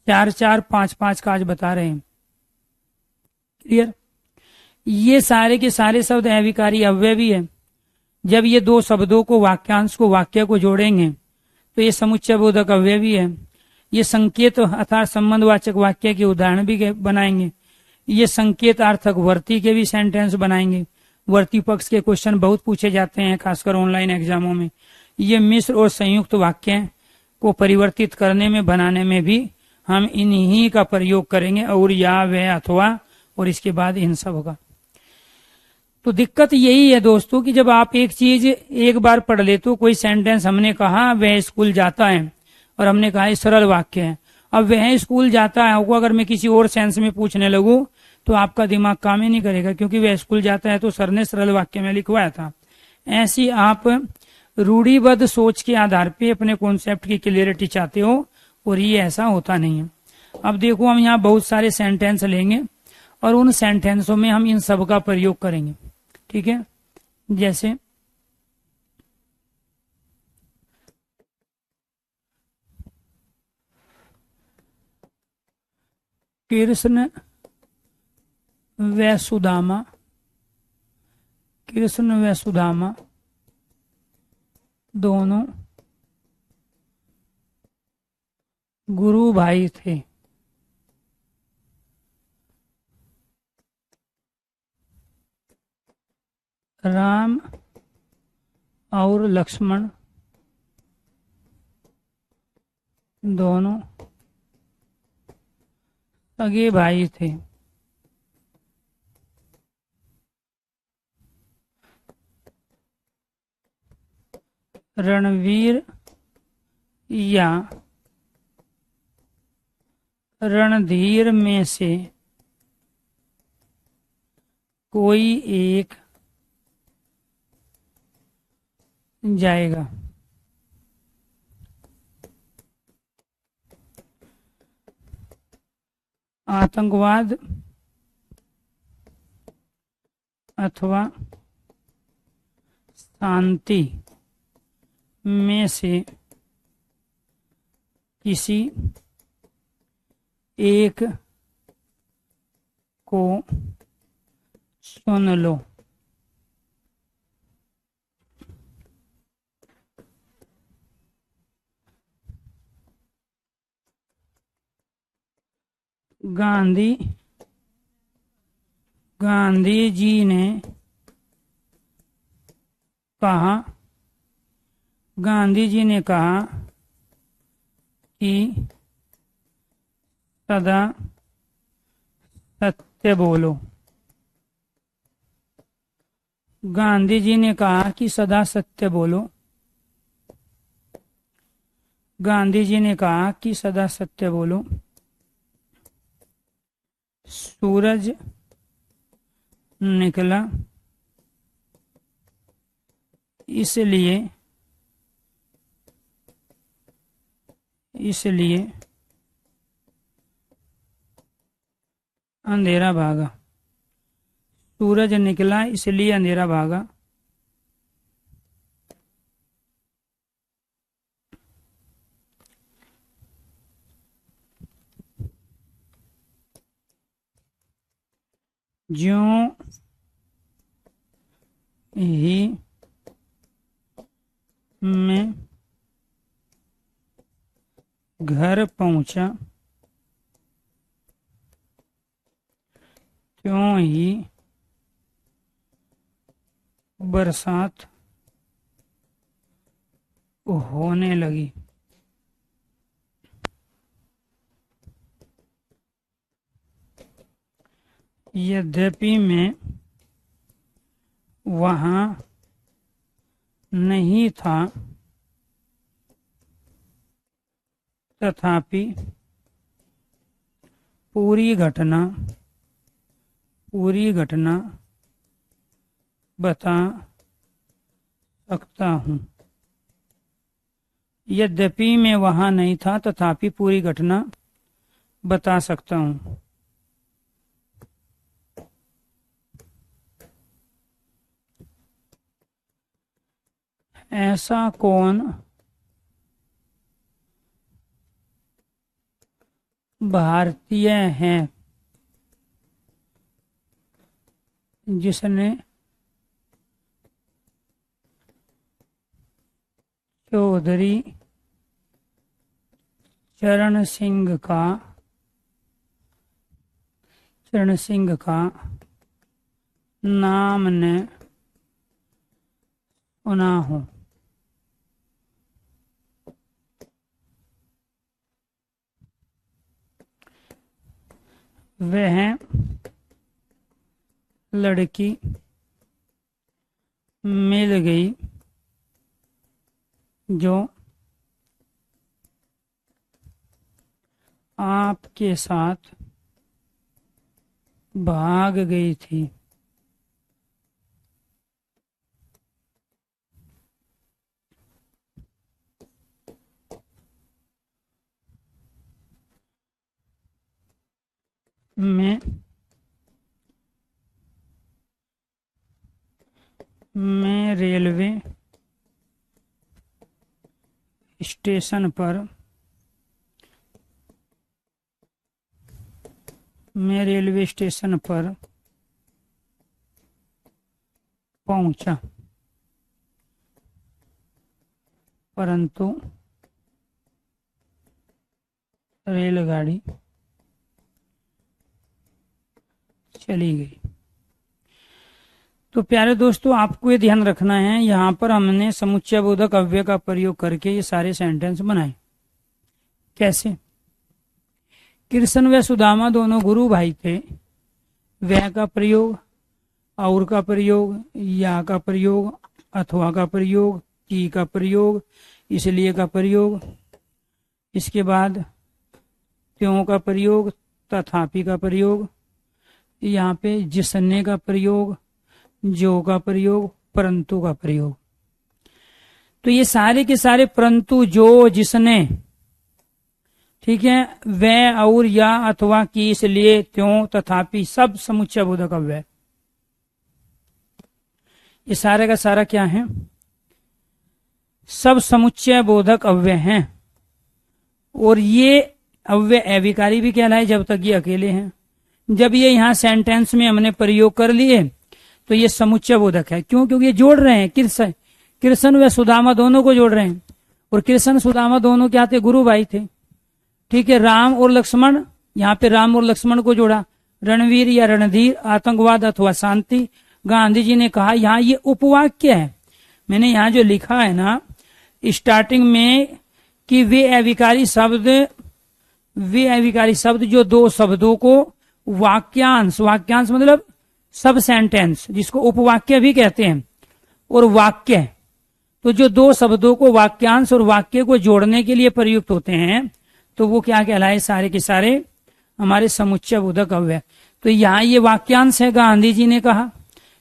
4-4 5-5 का आज बता रहे हैं। क्लियर। ये सारे के सारे शब्द अविकारी अव्ययी है। जब ये दो शब्दों को, वाक्यांश को, वाक्य को जोड़ेंगे तो ये समुच्चय बोधक अव्ययी है। ये संकेत अर्थात संबंधवाचक वाक्य के उदाहरण भी बनाएंगे। ये संकेतार्थक वर्ती के भी सेंटेंस बनाएंगे। वर्ती पक्ष के क्वेश्चन बहुत पूछे जाते हैं, खासकर ऑनलाइन एग्जामों में। ये मिश्र और संयुक्त वाक्य को परिवर्तित करने में, बनाने में भी हम इन्हीं का प्रयोग करेंगे, और या, वे, अथवा, और इसके बाद इन सब का। तो दिक्कत यही है दोस्तों कि जब आप एक चीज एक बार पढ़ लेते हो, कोई सेंटेंस हमने कहा वह स्कूल जाता है, और हमने कहा सरल वाक्य है। अब वह स्कूल जाता है को अगर मैं किसी और सेंस में पूछने लगूं तो आपका दिमाग काम ही नहीं करेगा, क्योंकि वह स्कूल जाता है तो सर ने सरल वाक्य में लिखवाया था। ऐसी आप रूढ़िबद्ध सोच के आधार पे अपने कॉन्सेप्ट की क्लियरिटी चाहते हो, और ये ऐसा होता नहीं है। अब देखो, हम यहाँ बहुत सारे सेंटेंस लेंगे और उन सेंटेंसों में हम इन सब का प्रयोग करेंगे। ठीक है। जैसे कृष्ण व सुदामा, कृष्ण व सुदामा दोनों गुरु भाई थे। राम और लक्ष्मण दोनों सगे भाई थे। रणवीर या रणधीर में से कोई एक जाएगा। आतंकवाद अथवा शांति में से किसी एक को सुन लो। गांधी जी ने कहा, गांधी जी ने कहा कि सदा सत्य बोलो। गांधी जी ने कहा कि सदा सत्य बोलो। गांधी जी ने कहा कि सदा सत्य बोलो। सूरज निकला इसलिए अंधेरा भागा। सूरज निकला इसलिए अंधेरा भागा। ज्यों ही मैं घर पहुंचा त्यों ही बरसात होने लगी। यद्यपि मैं वहां नहीं था, तथापि पूरी घटना बता सकता हूं। यद्यपि मैं वहां नहीं था तथापि पूरी घटना बता सकता हूं। ऐसा कौन भारतीय है जिसने चौधरी चरण सिंह का नाम न सुना हो। वह लड़की मिल गई जो आपके साथ भाग गई थी। मैं रेलवे स्टेशन पर पहुंचा, परंतु रेलगाड़ी चली गई। तो प्यारे दोस्तों, आपको ये ध्यान रखना है, यहाँ पर हमने समुच्चयबोधक अव्यय का प्रयोग करके ये सारे सेंटेंस बनाए। कैसे? कृष्ण व सुदामा दोनों गुरु भाई थे। वह का प्रयोग, और का प्रयोग, या का प्रयोग, अथवा का प्रयोग, की का प्रयोग, इसलिए का प्रयोग, इसके बाद त्यों का प्रयोग, तथापि का प्रयोग, यहाँ पे जिसने का प्रयोग, जो का प्रयोग, परंतु का प्रयोग। तो ये सारे के सारे परंतु, जो, जिसने, ठीक है, वह, और, या, अथवा, की, इसलिए, त्यों, तथापि, सब समुच्चयबोधक अव्यय। ये सारे का सारा क्या है? सब समुच्चयबोधक अव्यय हैं। और ये अव्यय अविकारी भी कहलाए जब तक ये अकेले हैं। जब ये यहाँ सेंटेंस में हमने प्रयोग कर लिए तो ये समुच्चयबोधक है। क्यों? क्योंकि ये जोड़ रहे हैं, कृष्ण व सुदामा दोनों को जोड़ रहे हैं। और कृष्ण सुदामा दोनों क्या थे? गुरु भाई थे। ठीक है, राम और लक्ष्मण, यहाँ पे राम और लक्ष्मण को जोड़ा। रणवीर या रणधीर, आतंकवाद अथवा शांति। गांधी जी ने कहा यहाँ ये उपवाक्य है। मैंने यहाँ जो लिखा है ना स्टार्टिंग में कि वे अविकारी शब्द जो दो शब्दों को वाक्यांश मतलब सब सेंटेंस, जिसको उपवाक्य भी कहते हैं, और वाक्य, तो जो दो शब्दों को वाक्यांश और वाक्य को जोड़ने के लिए प्रयुक्त होते हैं तो वो क्या कहलाए? सारे के सारे हमारे समुच्चयबोधक अव्यय। तो यहाँ ये वाक्यांश है, गांधी जी ने कहा,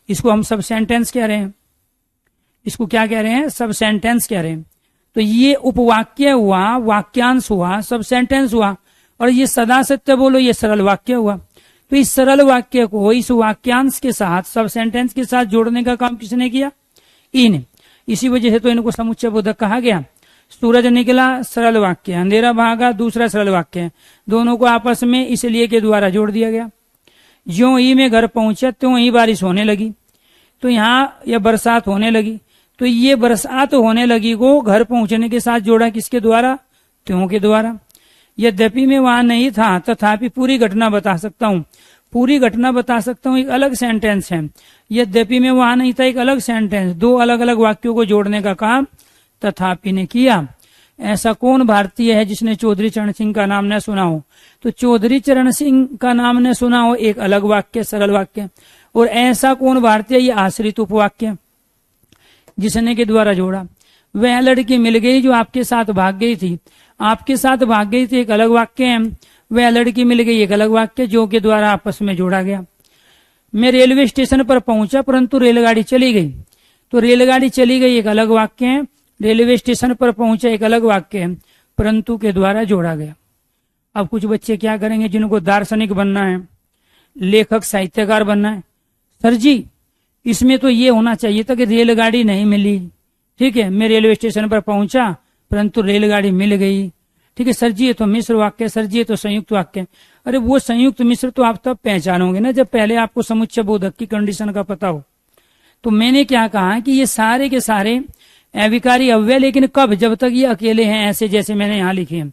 इसको हम सब सेंटेंस कह रहे हैं। इसको क्या कह रहे हैं? सब सेंटेंस कह रहे हैं। तो ये उपवाक्य हुआ, वाक्यांश हुआ, सब सेंटेंस हुआ, और ये सदा सत्य बोलो ये सरल वाक्य हुआ। तो इस सरल वाक्य को इस वाक्यांश के साथ, सब सेंटेंस के साथ जोड़ने का काम किसने किया? इन। इसी वजह से तो इनको समुच्चयबोधक कहा गया। सूरज निकला, सरल वाक्य, अंधेरा भागा, दूसरा सरल वाक्य, दोनों को आपस में इसलिए के द्वारा जोड़ दिया गया। ज्यों ही मैं घर पहुंचा त्यों ही बारिश होने लगी। तो यहाँ यह बरसात होने लगी, तो ये बरसात होने लगी को घर पहुंचने के साथ जोड़ा, किसके द्वारा? त्यों के द्वारा। यद्यपि मैं वहां नहीं था तथापि पूरी घटना बता सकता हूँ। पूरी घटना बता सकता हूँ एक अलग सेंटेंस है, यद्यपि मैं वहां नहीं था एक अलग सेंटेंस। दो अलग अलग वाक्यों को जोड़ने का काम तथापि ने किया। ऐसा कौन भारतीय है जिसने चौधरी चरण सिंह का नाम न सुना हो? तो चौधरी चरण सिंह का नाम न सुना हो एक अलग वाक्य, सरल वाक्य, और ऐसा कौन भारतीय, ये आश्रित उपवाक्य, जिसने के द्वारा जोड़ा। वह लड़की मिल गई जो आपके साथ भाग गई थी। आपके साथ भाग गई थी एक अलग वाक्य है, वह लड़की मिल गई एक अलग वाक्य, जो के द्वारा आपस में जोड़ा गया। मैं रेलवे स्टेशन पर पहुंचा परंतु रेलगाड़ी चली गई। तो रेलगाड़ी चली गई एक अलग वाक्य है, रेलवे स्टेशन पर पहुंचा एक अलग वाक्य है, परंतु के द्वारा जोड़ा गया। अब कुछ बच्चे क्या करेंगे जिनको दार्शनिक बनना है, लेखक साहित्यकार बनना है, सर जी इसमें तो ये होना चाहिए था कि रेलगाड़ी नहीं मिली, ठीक है, मैं रेलवे स्टेशन पर पहुंचा परंतु रेलगाड़ी मिल गई, ठीक है सर जी ये तो मिश्र वाक्य, सर जी ये तो संयुक्त वाक्य। अरे वो संयुक्त मिश्र तो आप तब पहचानोगे ना जब पहले आपको समुच्चय बोधक की कंडीशन का पता हो। तो मैंने क्या कहा कि ये सारे के सारे अविकारी अव्यय, लेकिन कब, जब तक ये अकेले हैं ऐसे जैसे मैंने यहाँ लिखे हैं,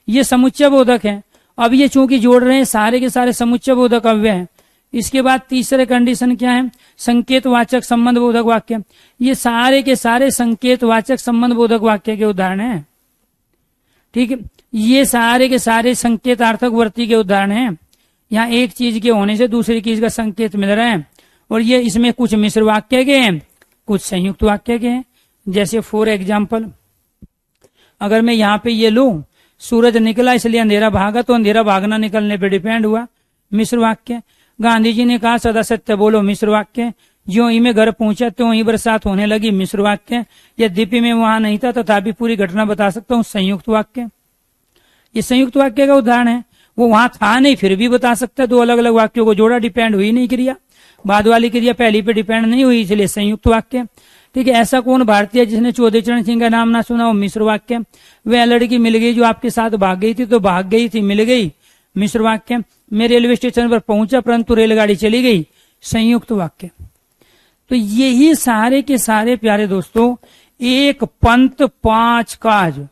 ये समुच्चय बोधक है। अब ये चूंकि जोड़ रहे हैं सारे के सारे समुच्चय बोधक अव्यय है। इसके बाद तीसरे कंडीशन क्या है, संकेत वाचक संबंध बोधक वाक्य। ये सारे के सारे संकेत वाचक संबंध बोधक वाक्य के उदाहरण हैं, ठीक है, ये सारे के सारे संकेतार्थक वर्ती के उदाहरण हैं। यहाँ एक चीज के होने से दूसरी चीज का संकेत मिल रहा है, और ये इसमें कुछ मिश्र वाक्य के हैं, कुछ संयुक्त वाक्य के हैं। जैसे फॉर एग्जाम्पल अगर मैं यहाँ पे ये लूं, सूरज निकला इसलिए अंधेरा भागा, तो अंधेरा भागना निकलने पे डिपेंड हुआ, मिश्र वाक्य। गांधी जी ने कहा सदा सत्य बोलो, मिश्र वाक्य। ज्यों ही मैं घर पहुंचा त्यों ही बरसात होने लगी, मिश्र वाक्य। यद्यपि मैं वहां नहीं था तथापि पूरी घटना बता सकता हूँ, संयुक्त वाक्य। ये संयुक्त वाक्य का उदाहरण है। वो वहां था नहीं फिर भी बता सकता है, दो अलग अलग वाक्यों को जोड़ा, डिपेंड हुई नहीं क्रिया, बाद वाली क्रिया पहली पे डिपेंड नहीं हुई, इसलिए संयुक्त वाक्य, ठीक है। ऐसा कौन भारतीय जिसने चौधरी चरण सिंह का नाम ना सुना हो, मिश्र वाक्य। वह लड़की मिल गई जो आपके साथ भाग गई थी, तो भाग गई थी मिल गई, मिश्र वाक्य। मैं रेलवे स्टेशन पर पहुंचा परंतु रेलगाड़ी चली गई, संयुक्त वाक्य। तो यही सारे के सारे प्यारे दोस्तों एक पंथ पांच काज,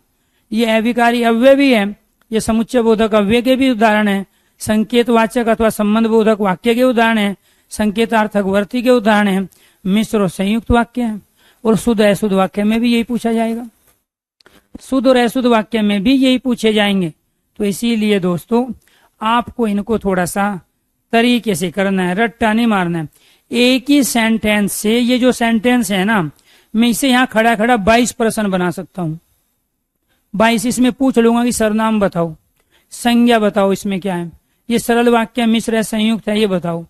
ये अविकारी अव्यय भी है, ये समुच्चय बोधक अव्यय के भी उदाहरण है, संकेत वाचक अथवा संबंध बोधक वाक्य के उदाहरण है, संकेतार्थक वर्ती के उदाहरण है, मिश्र और संयुक्त वाक्य है। और शुद्ध अशुद्ध वाक्य में भी यही पूछा जाएगा, शुद्ध और अशुद्ध वाक्य में भी यही पूछे जाएंगे। तो इसीलिए दोस्तों आपको इनको थोड़ा सा तरीके से करना है, रट्टा नहीं मारना है। एक ही सेंटेंस से, ये जो सेंटेंस है ना, मैं इसे यहाँ खड़ा खड़ा 22 प्रश्न बना सकता हूँ। 22 इसमें पूछ लूंगा कि सर्वनाम बताओ, संज्ञा बताओ, इसमें क्या है, ये सरल वाक्य मिश्र है संयुक्त है ये बताओ,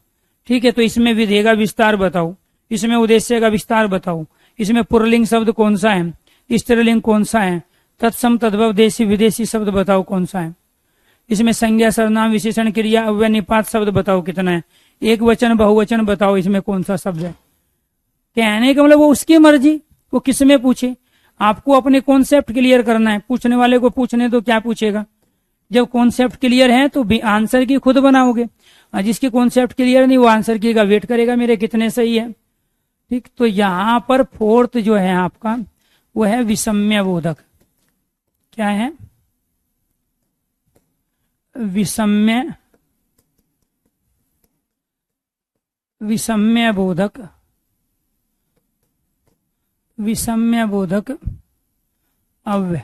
ठीक है। तो इसमें विधेय का विस्तार बताओ, इसमें उद्देश्य का विस्तार बताओ, इसमें पुरलिंग शब्द कौन सा है, स्त्रीलिंग कौन सा है, तत्सम तद्भव देशी विदेशी शब्द बताओ कौन सा है, इसमें संज्ञा सर्वनाम विशेषण क्रिया अव्यय निपात शब्द बताओ कितना है, एक वचन बहुवचन बताओ इसमें कौन सा शब्द है। कहने का मतलब वो उसकी मर्जी, वो किस में पूछे, आपको अपने कॉन्सेप्ट क्लियर करना है। पूछने वाले को पूछने तो क्या पूछेगा, जब कॉन्सेप्ट क्लियर है तो आंसर की खुद बनाओगे, और जिसकी कॉन्सेप्ट क्लियर नहीं वो आंसर की का वेट करेगा मेरे कितने सही है, ठीक। तो यहाँ पर फोर्थ जो है आपका वो है विषम्य बोधक। क्या है, विषम्य बोधक, विषम्य बोधक अव्यय।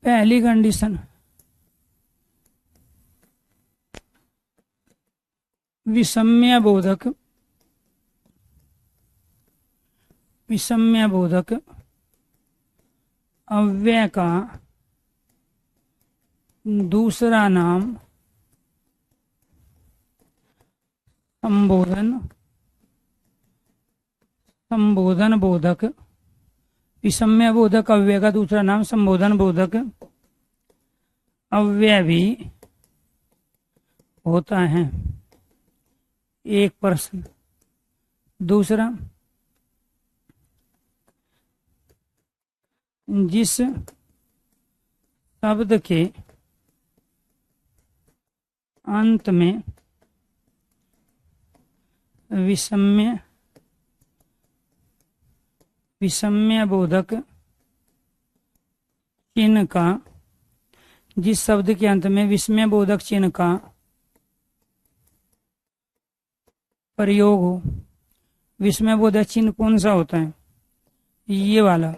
पहली कंडीशन विषम्य बोधक, विषम्य बोधक अव्यय का दूसरा नाम संबोधन, संबोधन बोधक। विषम्य बोधक अव्यय का दूसरा नाम संबोधन बोधक अव्यय भी होता है। एक प्रश्न। दूसरा, जिस शब्द के अंत में विषम्य बोधक चिन्ह का, जिस शब्द के अंत में विषम्य बोधक चिन्ह का प्रयोग हो। विषम्य बोधक चिन्ह कौन सा होता है, ये वाला,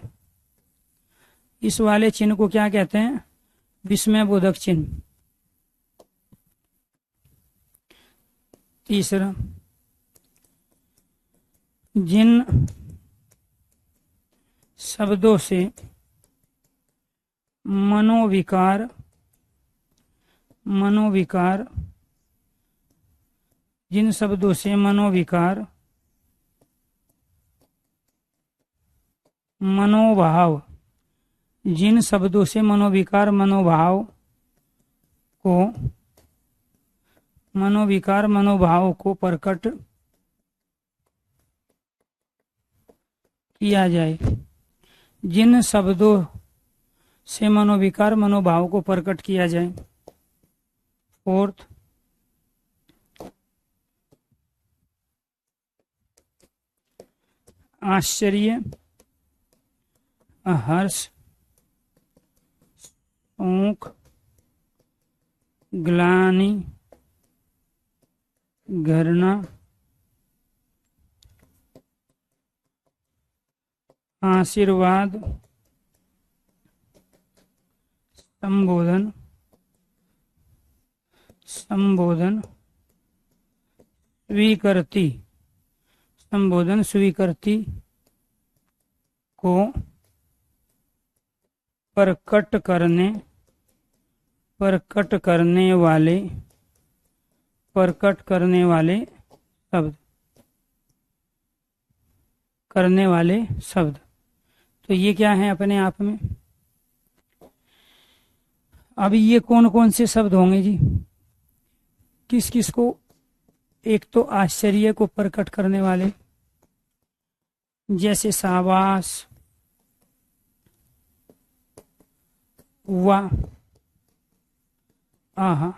इस वाले चिन्ह को क्या कहते हैं, विषम्य बोधक चिन्ह। तीसरा, जिन शब्दों से मनोविकार जिन शब्दों से मनोविकार मनोभाव, जिन शब्दों से मनोविकार मनोभाव को प्रकट किया जाए, जिन शब्दों से मनोविकार मनोभाव को प्रकट किया जाए। फोर्थ, आश्चर्य, हर्ष, शोक, ग्लानि, घृणा, आशीर्वाद, संबोधन, स्वीकृति को प्रकट करने वाले शब्द। तो ये क्या है अपने आप में? अब ये कौन कौन से शब्द होंगे जी? किस किस को? एक तो आश्चर्य को प्रकट करने वाले, जैसे शाबाश, वाह, आहा।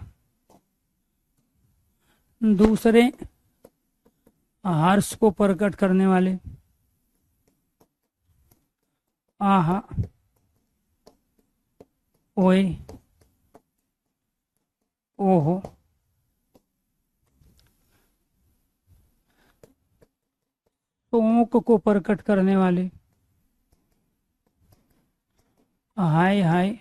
दूसरे हर्ष को प्रकट करने वाले, आहा, ओए, ओहो। शोक को प्रकट करने वाले, हाय हाय,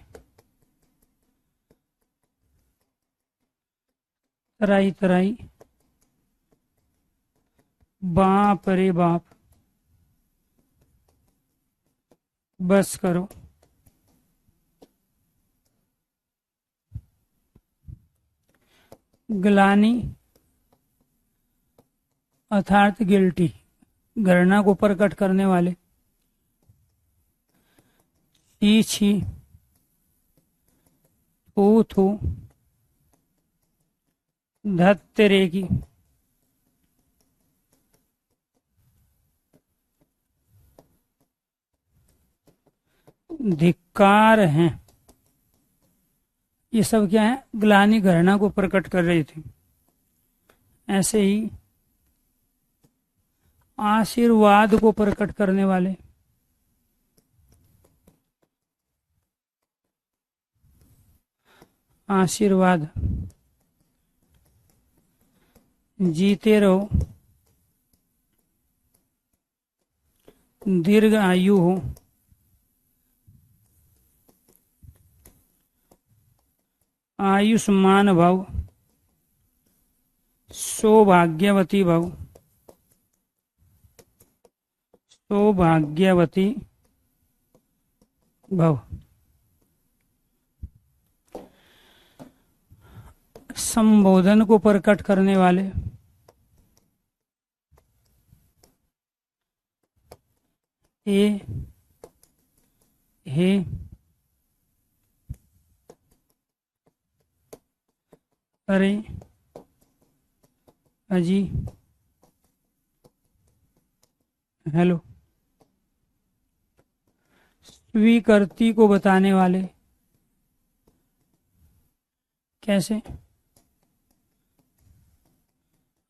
तराई तराई, बाप रे बाप, बस करो। ग्लानि अर्थात गिल्टी, घृणा को प्रकट करने वाले, छी छी, थू थू, धत्तेरे की, धिक्कार हैं। ये सब क्या है? ग्लानि घृणा को प्रकट कर रही थी। ऐसे ही आशीर्वाद को प्रकट करने वाले, आशीर्वाद, जीते रहो, दीर्घ आयु हो, आयुष्मान भव, सौभाग्यवती भव, सौभाग्यवती भव। संबोधन को प्रकट करने वाले, ए, हे, अरे, अजी, हेलो। स्वीकृति को बताने वाले, कैसे?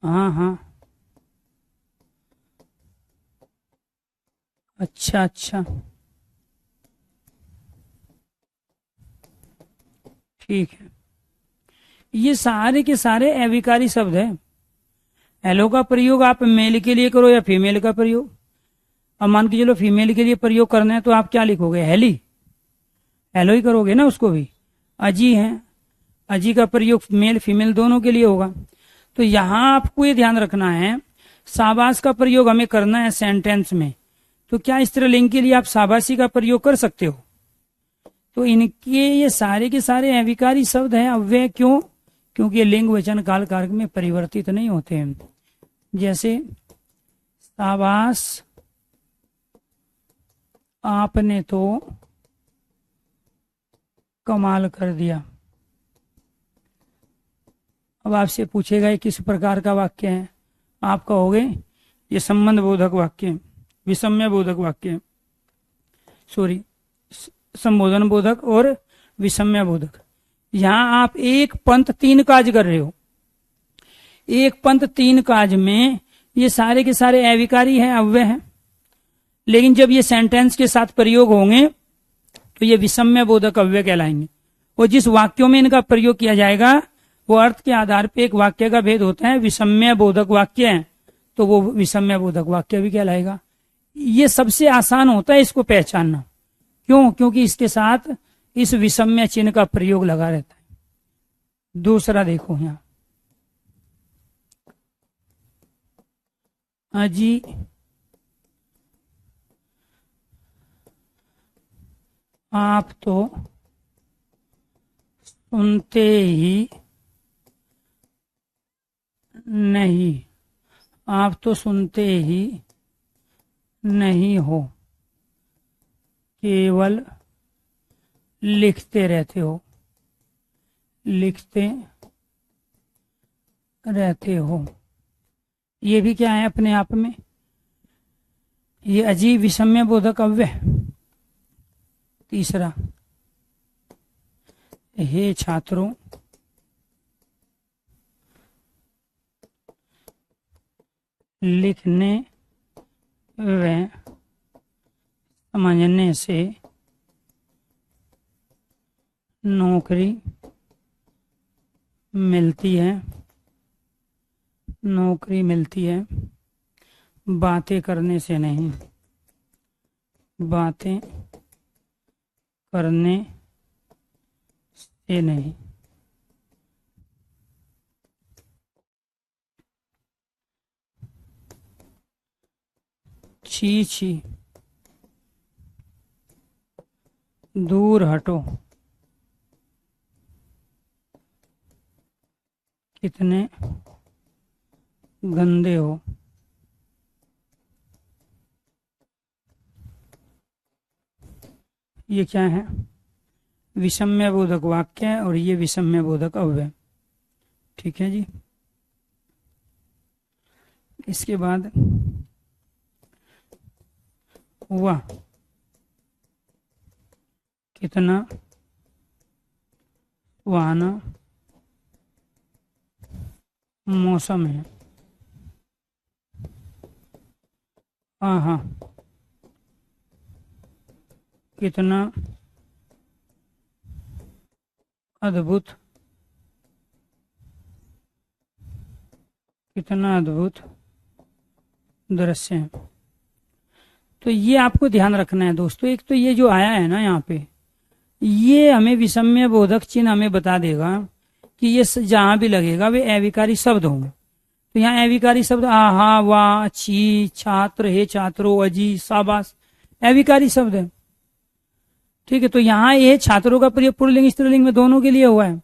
हाँ हाँ, अच्छा अच्छा, ठीक है। ये सारे के सारे अविकारी शब्द है। हेलो का प्रयोग आप मेल के लिए करो या फीमेल का प्रयोग। अब मान के चलो फीमेल के लिए प्रयोग करना है तो आप क्या लिखोगे? हेली, हेलो ही करोगे ना उसको भी। अजी है, अजी का प्रयोग मेल फीमेल दोनों के लिए होगा। तो यहां आपको ये ध्यान रखना है, शाबाश का प्रयोग हमें करना है सेंटेंस में, तो क्या स्त्रीलिंग के लिए आप शाबाशी का प्रयोग कर सकते हो? तो इनके ये सारे के सारे अविकारी शब्द हैं अव्यय। क्यों? क्योंकि ये लिंग वचन काल कारक में परिवर्तित नहीं होते हैं। जैसे शाबाश, आपने तो कमाल कर दिया। अब आपसे पूछेगा ये किस प्रकार का वाक्य है, आप कहोगे ये संबंध बोधक वाक्य है, विषम्य बोधक वाक्य है, सॉरी संबोधन बोधक और विषम्य बोधक। यहां आप एक पंथ तीन काज कर रहे हो। एक पंथ तीन काज में ये सारे के सारे अविकारी हैं, अव्यय हैं, लेकिन जब ये सेंटेंस के साथ प्रयोग होंगे तो ये विषम्य बोधक अव्यय कहलाएंगे। और जिस वाक्यों में इनका प्रयोग किया जाएगा वो अर्थ के आधार पर एक वाक्य का भेद होता है, विषम्य बोधक वाक्य है तो वो विषम्य बोधक वाक्य भी कहलाएगा। ये सबसे आसान होता है इसको पहचानना। क्यों? क्योंकि इसके साथ इस विषम्य चिन्ह का प्रयोग लगा रहता है। दूसरा देखो यहां, अजी आप तो सुनते ही नहीं, आप तो सुनते ही नहीं हो, केवल लिखते रहते हो, लिखते रहते हो। ये भी क्या है अपने आप में, ये अजीब विषम्य बोधक अव्यय। तीसरा, हे छात्रों लिखने व समझने से नौकरी मिलती है, नौकरी मिलती है, बातें करने से नहीं, बातें करने से नहीं। छी छी, दूर हटो, कितने गंदे हो। ये क्या है, विषम्य बोधक वाक्य है और ये विषम्य बोधक अव्यय। ठीक है जी। इसके बाद हुआ, कितना सुहाना मौसम है। आहा, कितना अद्भुत, कितना अद्भुत दृश्य है। तो ये आपको ध्यान रखना है दोस्तों। एक तो ये जो आया है ना यहाँ पे, ये हमें विषम्य बोधक चिन्ह हमें बता देगा कि ये जहां भी लगेगा वे अविकारी शब्द होंगे। तो यहाँ अविकारी शब्द आहा, वाह, छी, छात्र, हे छात्रों, अजी, शाबाश, अविकारी शब्द है। ठीक है। तो यहाँ ये छात्रों का प्रयोग पुल्लिंग स्त्रीलिंग में दोनों के लिए हुआ है।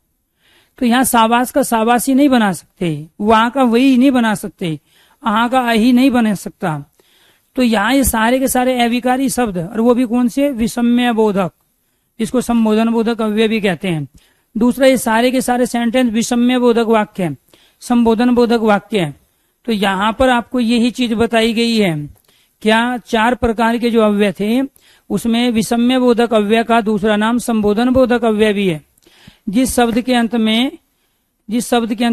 तो यहाँ शाबाश का शाबाशी नहीं बना सकते, वहां का वही नहीं बना सकते, आहा का अही नहीं बना सकता। तो यहाँ ये सारे के सारे अविकारी शब्द, और वो भी कौन से, विषम्य बोधक, इसको संबोधन बोधक अव्यय भी कहते हैं। दूसरा, ये सारे के सारे सेंटेंस विषम्य बोधक वाक्य है, संबोधन बोधक वाक्य है। तो यहाँ पर आपको यही चीज बताई गई है। क्या? चार प्रकार के जो अव्यय थे उसमें विषम्य बोधक अव्यय का दूसरा नाम संबोधन बोधक अव्यय भी है। जिस शब्द के अंत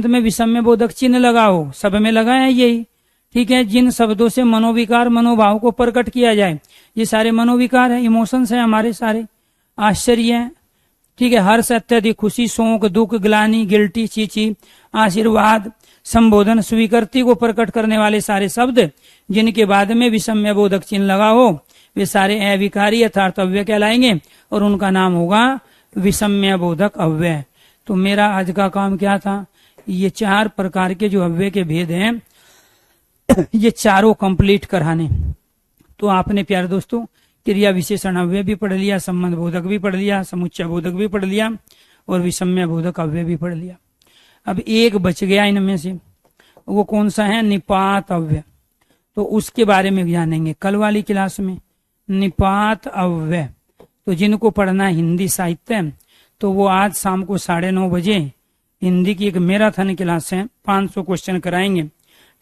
में विषम्य बोधक चिन्ह लगा हो, सब में लगा है यही। ठीक है। जिन शब्दों से मनोविकार, मनोभाव को प्रकट किया जाए, ये सारे मनोविकार है, इमोशंस है हमारे सारे। आश्चर्य है, ठीक है, हर्ष, अत्यधिक खुशी, शोक, दुख, ग्लानि, गिल्टी, चीची, आशीर्वाद, संबोधन, स्वीकृति को प्रकट करने वाले सारे शब्द जिनके बाद में विषम्य बोधक चिन्ह लगा हो वे सारे अविकारी अर्थात अव्यय कहलाएंगे और उनका नाम होगा विषम्य बोधक अव्यय। तो मेरा आज का काम क्या था, ये चार प्रकार के जो अव्यय के भेद हैं ये चारों कंप्लीट कराने। तो आपने प्यारे दोस्तों क्रिया विशेषण अव्यय भी पढ़ लिया, संबंध बोधक भी पढ़ लिया, समुच्चय बोधक भी पढ़ लिया और विषम्य बोधक अव्यय भी पढ़ लिया। अब एक बच गया इनमें से, वो कौन सा है, निपात अव्यय। तो उसके बारे में जानेंगे कल वाली क्लास में। निपात अव्यय। तो जिनको पढ़ना है हिंदी साहित्य, तो वो आज शाम को 9:30 बजे हिंदी की एक मैराथन क्लास है, 500 क्वेश्चन कराएंगे।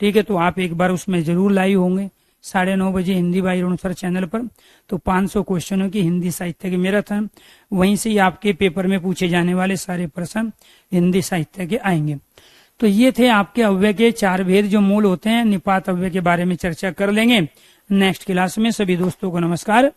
ठीक है, तो आप एक बार उसमें जरूर लाइव होंगे 9:30 बजे Hindi by Arun sir channel पर। तो 500 क्वेश्चनों की हिंदी साहित्य की मैराथन, वहीं से ही आपके पेपर में पूछे जाने वाले सारे प्रश्न हिंदी साहित्य के आएंगे। तो ये थे आपके अव्यय के 4 भेद जो मूल होते हैं। निपात अव्यय के बारे में चर्चा कर लेंगे नेक्स्ट क्लास में। सभी दोस्तों को नमस्कार,